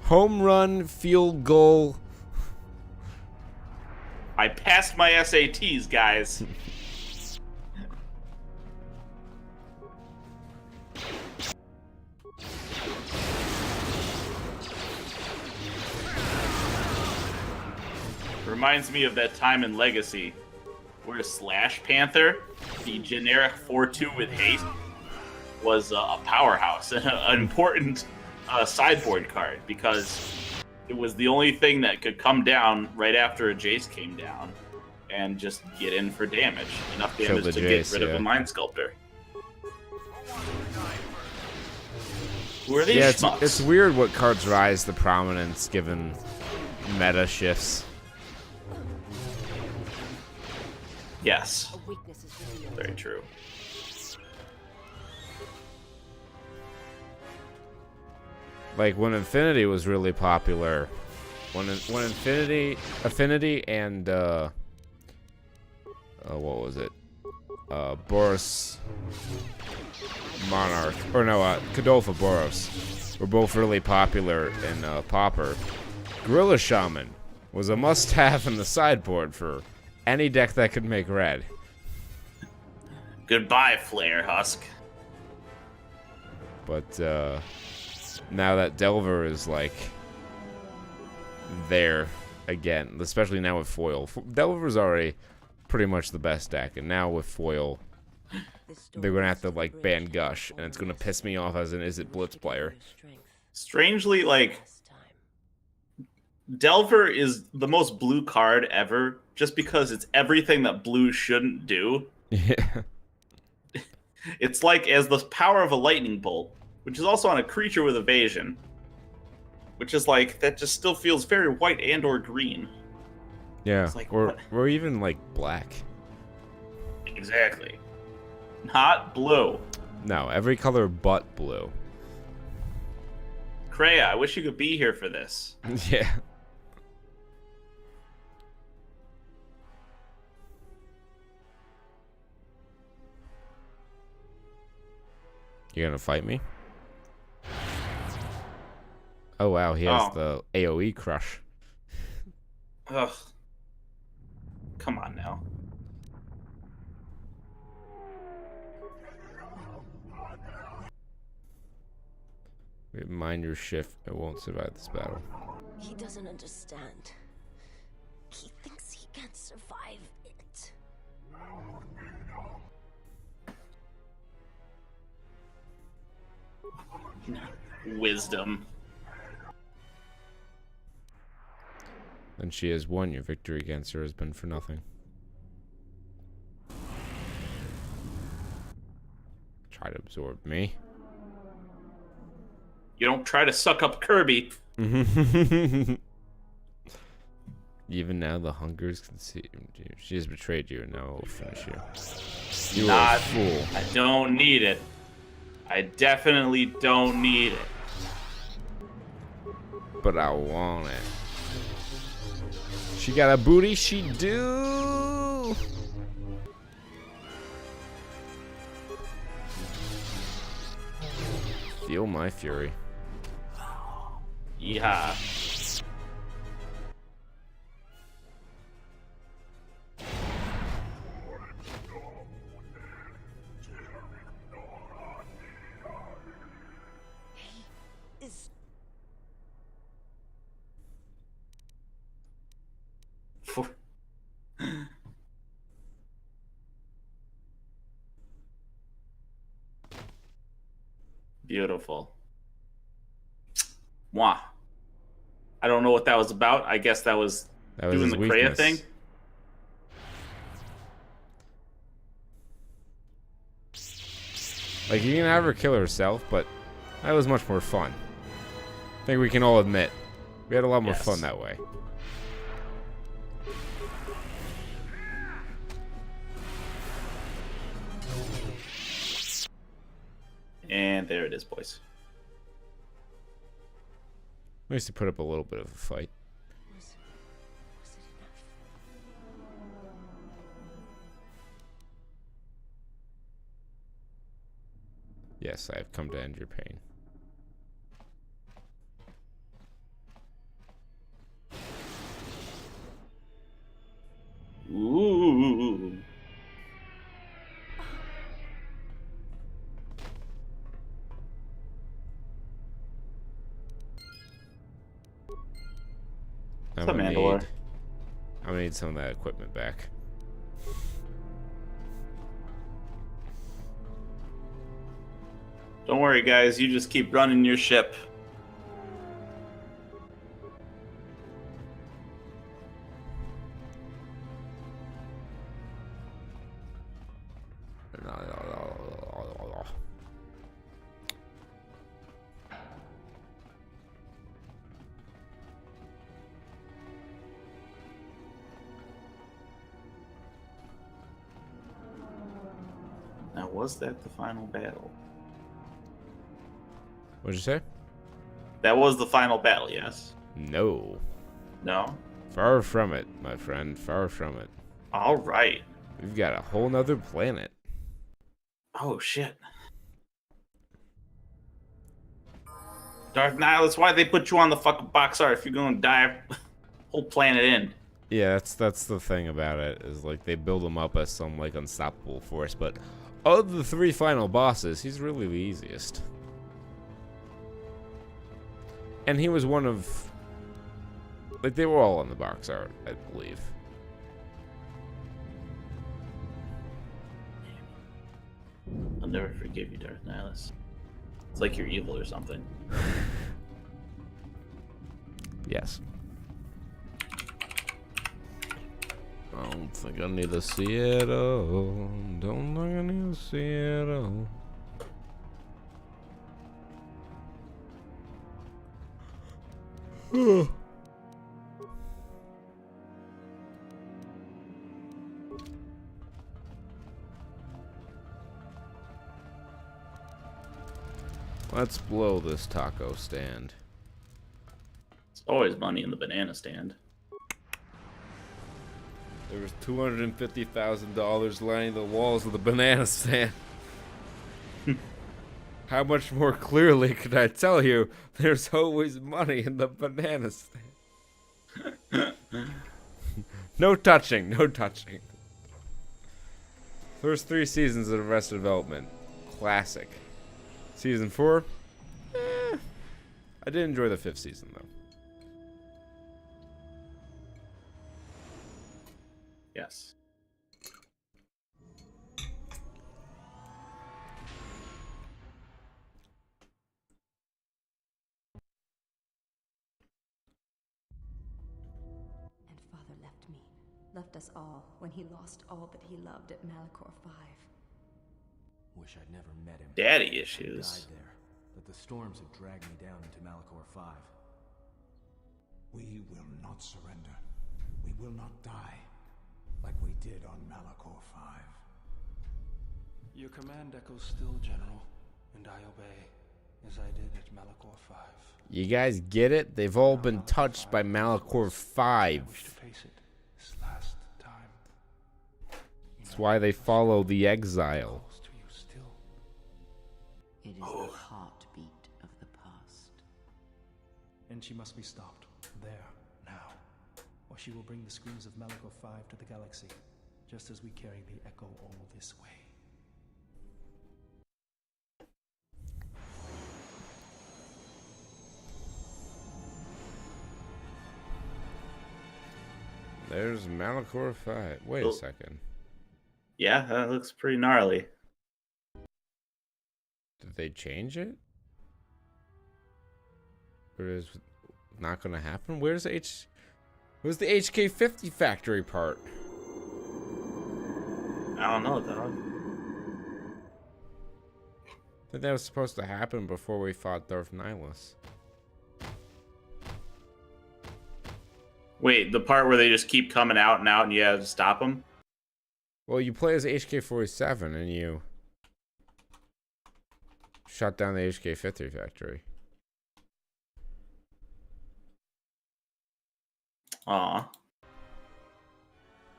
Home run, field goal. I passed my SATs, guys. Reminds me of that time in Legacy where Slash Panther, the generic 4-2 with haste, was a powerhouse, an important sideboard card, because it was the only thing that could come down right after a Jace came down and just get in for damage. Enough damage to get rid of a Mind Sculptor. Who are these schmucks? It's weird what cards rise to prominence given meta shifts. Yes. Very true. Like when Infinity was really popular, when Affinity and what was it? Boros Monarch, or no, Kadolfa Boros were both really popular in Pauper. Gorilla Shaman was a must-have in the sideboard for any deck that could make red. Goodbye, Flare Husk. But now that Delver is like there again, especially now with foil. Delver's already pretty much the best deck, and now with foil, they're gonna have to like ban Gush, and it's gonna piss me off as an Is It Blitz player. Strangely, like, Delver is the most blue card ever, just because it's everything that blue shouldn't do. Yeah. It's like as the power of a lightning bolt, which is also on a creature with evasion, which is like, that just still feels very white and or green. Yeah, It's like, or even like black. Exactly. Not blue. No, every color but blue. Kreia, I wish you could be here for this. Yeah. You gonna fight me? Oh wow, he has the AoE crush. Ugh. Come on now. Mind your shift. It won't survive this battle. He doesn't understand. He thinks he can survive it. Wisdom. And she has won. Your victory against her has been for nothing. Try to absorb me. You don't try to suck up Kirby. Even now, the hungers consumed you. She has betrayed you, and now I will finish you. You Not, are a fool. I don't need it. I definitely don't need it. But I want it. She got a booty, she do. Feel my fury. Yeah. Beautiful. Mwah. I don't know what that was about. I guess that was doing the Kreia thing. Like, you can have her kill herself, but that was much more fun. I think we can all admit. We had a lot more fun that way. And there it is, boys. We used to put up a little bit of a fight. Yes, I have come to end your pain. Ooh. I'm What's up, Mandalore? I'm gonna need some of that equipment back. Don't worry, guys. You just keep running your ship. Now, was that the final battle? What'd you say? That was the final battle, yes? No. No? Far from it, my friend. Far from it. All right. We've got a whole nother planet. Oh, shit. Darth Nihil, that's why they put you on the fucking box art if you're going to dive whole planet in. Yeah, that's the thing about it, is like they build him up as some like unstoppable force, but of the three final bosses, he's really the easiest. And he was one of, like, they were all on the box art, I believe. I'll never forgive you, Darth Nihilus. It's like you're evil or something. Yes. I don't think I need to see it all. Don't think I need to see it all. Let's blow this taco stand. It's always money in the banana stand. There was $250,000 lining the walls of the banana stand. How much more clearly could I tell you there's always money in the banana stand? No touching, no touching. First 3 seasons of Arrested Development. Classic. Season 4? I did enjoy the 5th season, though. Yes. And Father left me, left us all, when he lost all that he loved at Malachor 5. Wish I'd never met him. Daddy issues. I died there, but the storms have dragged me down into Malachor 5. We will not surrender. We will not die, like we did on Malachor 5. Your command echoes still, General, and I obey, as I did at Malachor 5. You guys get it? They've all been touched by Malachor 5. This last time. That's why they follow the exile. It is the heartbeat of the past. And she must be stopped. There, now. Or she will bring the screams of Malachor 5 to the galaxy, just as we carry the echo all this way. There's Malachor 5. Wait a second. Yeah, that looks pretty gnarly. Did they change it? It is not gonna happen. Where's the HK50 factory part? I don't know, dog. I think that was supposed to happen before we fought Darth Nihilus. Wait, the part where they just keep coming out and you have to stop them? Well, you play as HK47 and you shut down the HK50 factory. Aw.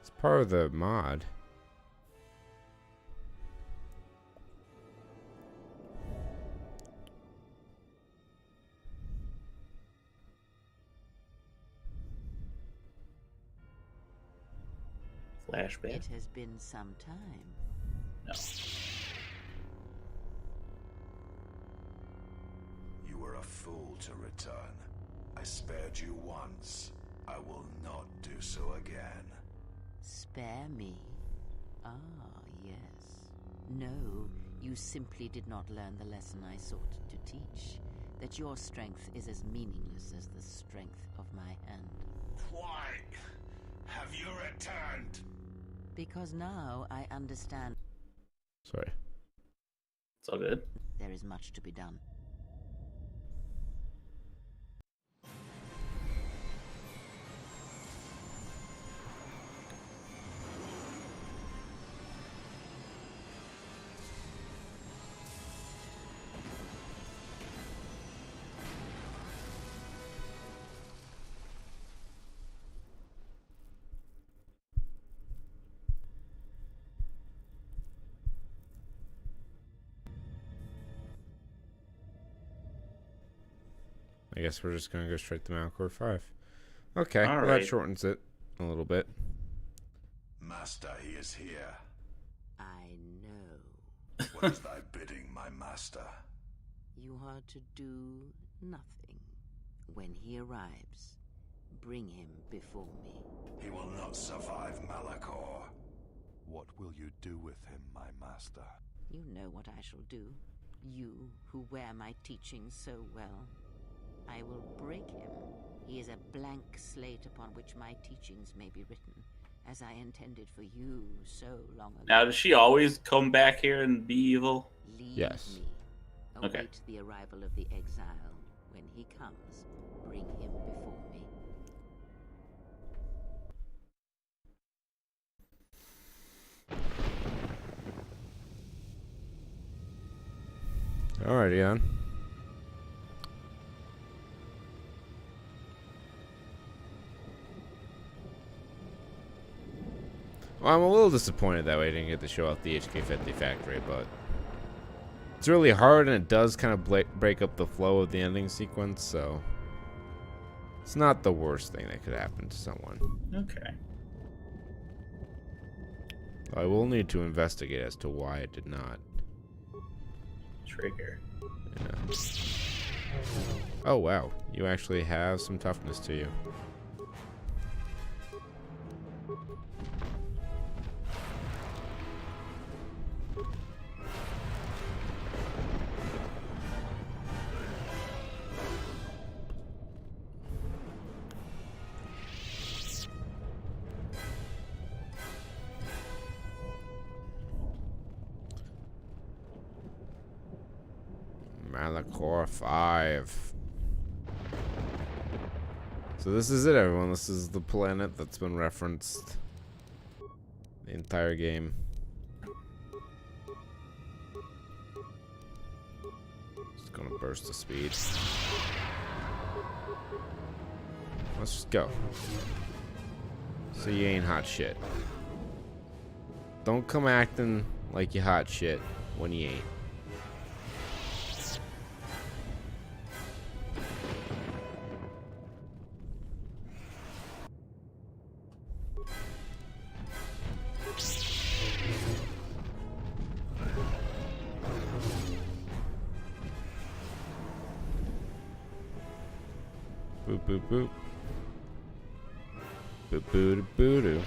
It's part of the mod. Flashback. It has been some time. No. You were a fool to return. I spared you once. I will not do so again. Spare me? Ah, yes. No, you simply did not learn the lesson I sought to teach. That your strength is as meaningless as the strength of my hand. Why have you returned? Because now I understand. Sorry. It's all good. There is much to be done. I guess we're just gonna go straight to Malcore 5. Okay, All well, right. that shortens it a little bit. Master, he is here. I know. What is thy bidding, my master? You are to do nothing. When he arrives, bring him before me. He will not survive Malachor. What will you do with him, my master? You know what I shall do. You who wear my teachings so well. I will break him. He is a blank slate upon which my teachings may be written, as I intended for you so long ago. Now, does she always come back here and be evil? Leave Yes. me. Await Okay. the arrival of the exile. When he comes, bring him before me. Alrighty then. Well, I'm a little disappointed that we didn't get to show off the HK50 factory, but it's really hard and it does kind of break up the flow of the ending sequence, so it's not the worst thing that could happen to someone. Okay. I will need to investigate as to why it did not. Trigger. Yeah. Oh wow, you actually have some toughness to you. Malachor 5. So this is it, everyone. This is the planet that's been referenced the entire game. Just gonna burst the speed. Let's just go. So you ain't hot shit. Don't come acting like you hot shit when you ain't. Boop boop boop. Boop boo boo doo.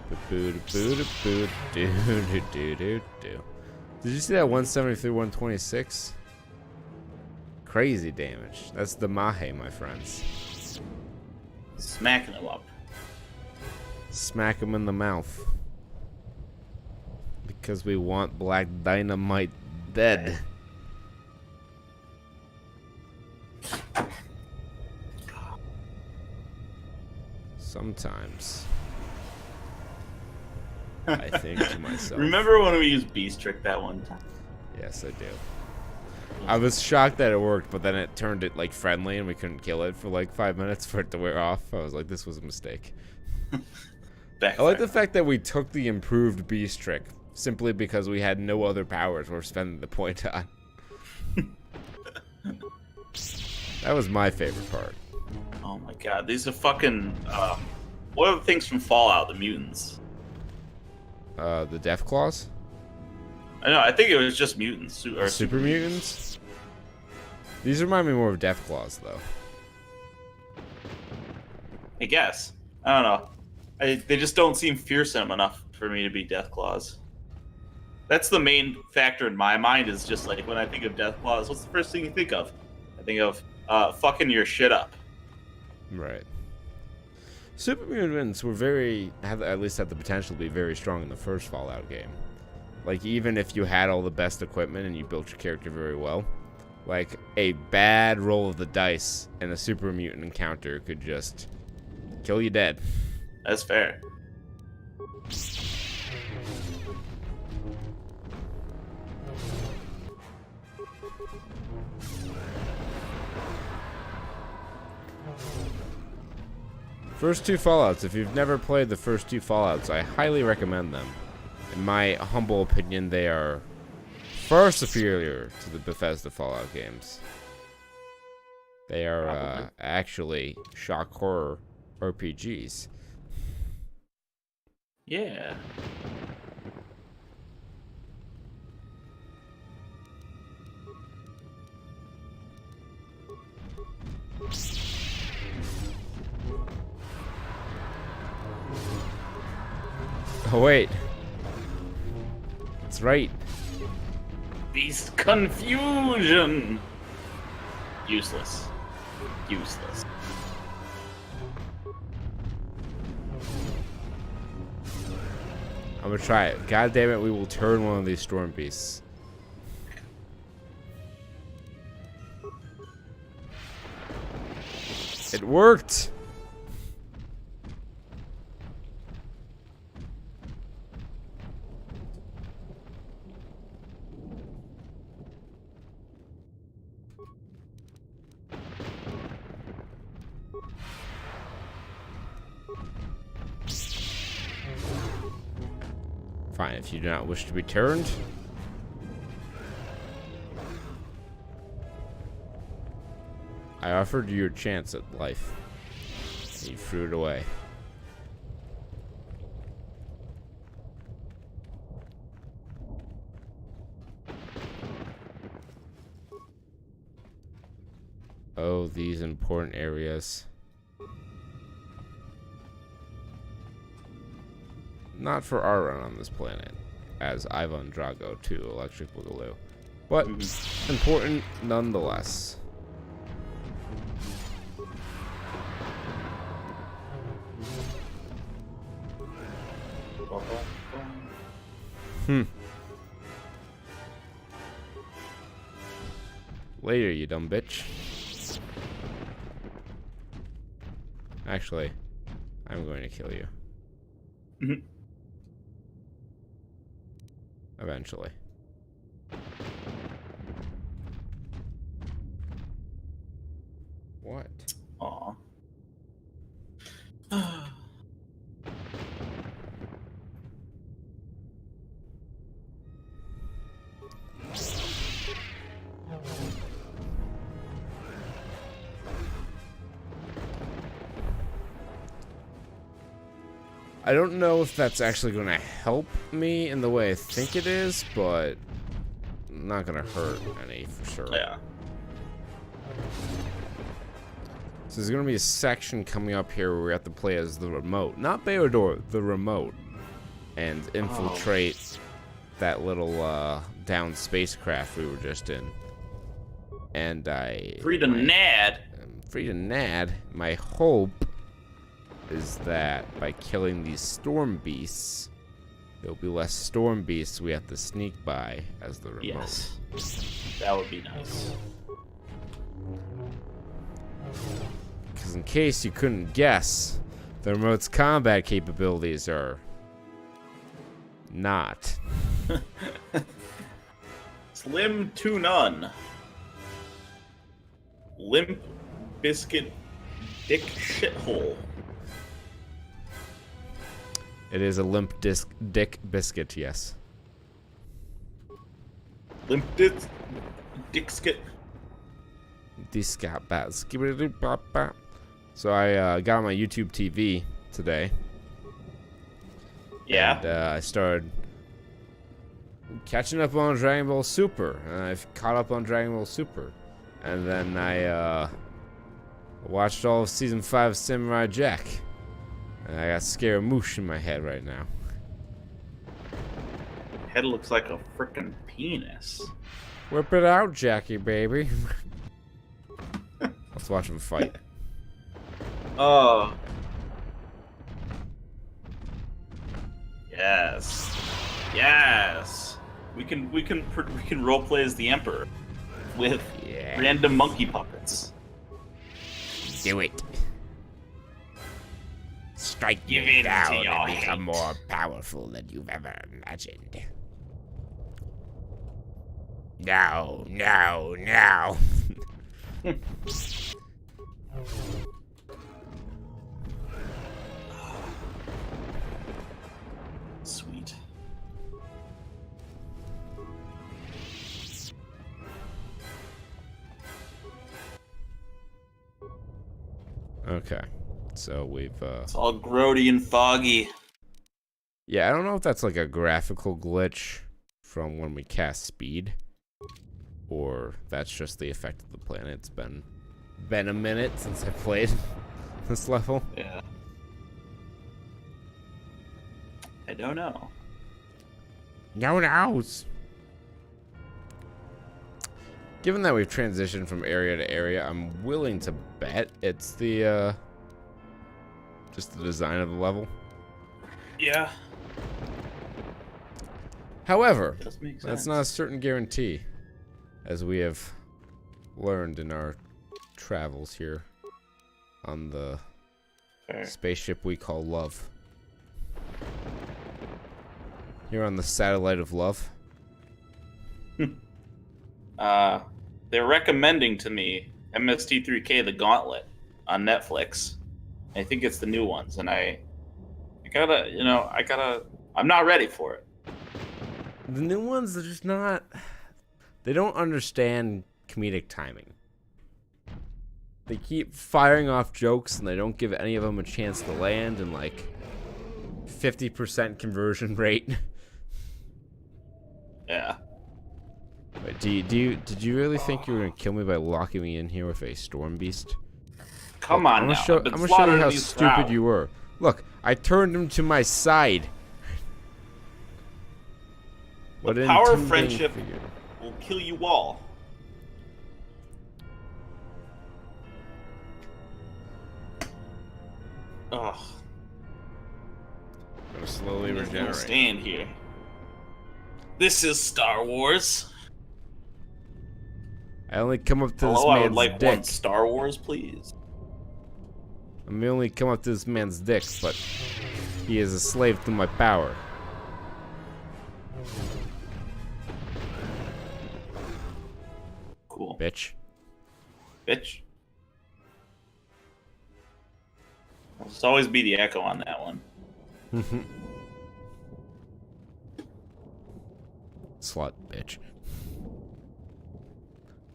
Boop boo boo boo doo doo doo doo doo. Did you see that 173 126? crazy damage. That's the Mahe, my friends. Smacking him up. Smack him in the mouth. Because we want Black Dynamite dead. Sometimes I think to myself. Remember when we used Beast Trick that one time? Yes, I do. I was shocked that it worked, but then it turned it like friendly and we couldn't kill it for like 5 minutes for it to wear off. I was like, this was a mistake. I like the fact that we took the improved Beast Trick simply because we had no other powers we're spending the point on. That was my favorite part. Oh my god, these are fucking, what are the things from Fallout, the mutants? The Death Claws? I know, I think it was just mutants. Or Super mutants? These remind me more of Death Claws, though. I guess. I don't know. They just don't seem fearsome enough for me to be Death Claws. That's the main factor in my mind, is just like, when I think of Death Claws, what's the first thing you think of? I think of, fucking your shit up. Right. Super mutants were at least had the potential to be very strong in the first Fallout game. Like, even if you had all the best equipment and you built your character very well, like, a bad roll of the dice and a super mutant encounter could just kill you dead. That's fair. First two Fallouts, if you've never played the first two Fallouts, I highly recommend them. In my humble opinion, they are far superior to the Bethesda Fallout games. They are actually shock horror RPGs. Yeah. Oh wait. That's right. Beast confusion. Useless. Useless. I'm gonna try it. God damn it, we will turn one of these storm beasts. It worked! Fine, if you do not wish to be turned. I offered you your chance at life. You threw it away. Oh, these important areas. Not for our run on this planet, as Ivan Drago 2 Electric Boogaloo, but important nonetheless. Later, you dumb bitch. Actually, I'm going to kill you. Eventually. What? Aw. I don't know if that's actually going to help me in the way I think it is, but not going to hurt any for sure. Yeah. So there's going to be a section coming up here where we have to play as the remote. Not Beodor, the remote. And infiltrate that little down spacecraft we were just in. And I... Free to nad. Free to nad. My hope is that by killing these storm beasts, there'll be less storm beasts we have to sneak by as the remote. Yes. That would be nice. Because in case you couldn't guess, the remote's combat capabilities are not. Slim to none. Limp biscuit dick shithole. It is a limp dick biscuit, yes. Limp dick skit. So I got on my YouTube TV today. Yeah. And I started catching up on Dragon Ball Super, and I've caught up on Dragon Ball Super, and then I watched all of season 5 of Samurai Jack, and I got Scaramouche in my head right now. Head looks like a freaking penis. Whip it out, Jackie, baby. Let's watch him fight. Oh. Yes. Yes. We can roleplay as the Emperor with random monkey puppets. Do it. Strike Give me in to down your and become hate. more powerful than you've ever imagined. No, no, no. Sweet. Okay, so we've It's all grody and foggy. yeah, I don't know if that's like a graphical glitch from when we cast speed, or that's just the effect of the planet. It's been a minute since I played this level. Yeah. I don't know. No knows. Given that we've transitioned from area to area, I'm willing to bet it's the just the design of the level. Yeah. However, Does make that's sense. not a certain guarantee, as we have learned in our travels here on the spaceship we call Love. Here on the satellite of love. They're recommending to me MST3K The Gauntlet on Netflix. I think it's the new ones, and I'm not ready for it. The new ones are just not. They don't understand comedic timing. They keep firing off jokes, and they don't give any of them a chance to land, and like 50% conversion rate. Yeah. Wait, did you really think you were gonna kill me by locking me in here with a storm beast? Come on I'm now. gonna show you how stupid you were. Look, I turned him to my side. What The an power of intimidating friendship figure. will kill you all. Ugh. Gonna slowly I'm just gonna regenerate. stand here. This is Star Wars. I only come up to this Hello, I would man's like dick. one Star Wars, please. I may only come up to this man's dick, but he is a slave to my power. Cool. Bitch. Bitch. I'll just always be the echo on that one. Slut, bitch.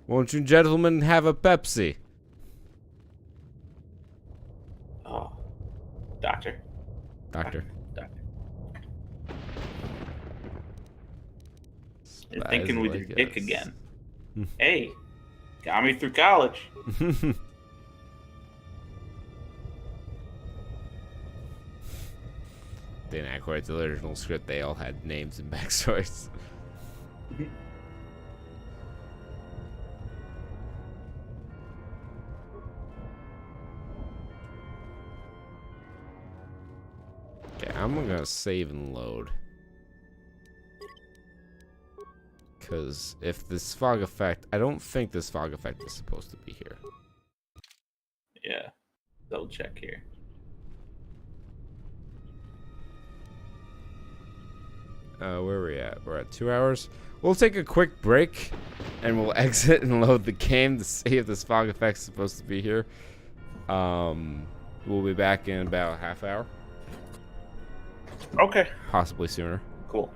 Won't you gentlemen have a Pepsi? Oh. Doctor. Doctor. You're That thinking is with like your dick us. again. Hey, got me through college. Dan Aykroyd's original script, they all had names and backstories. I'm gonna save and load. Because if this fog effect, I don't think this fog effect is supposed to be here. Yeah. Double check here. Where are we at? We're at 2 hours. We'll take a quick break, and we'll exit and load the game to see if this fog effect is supposed to be here. We'll be back in about a half hour. Okay. Possibly sooner. Cool.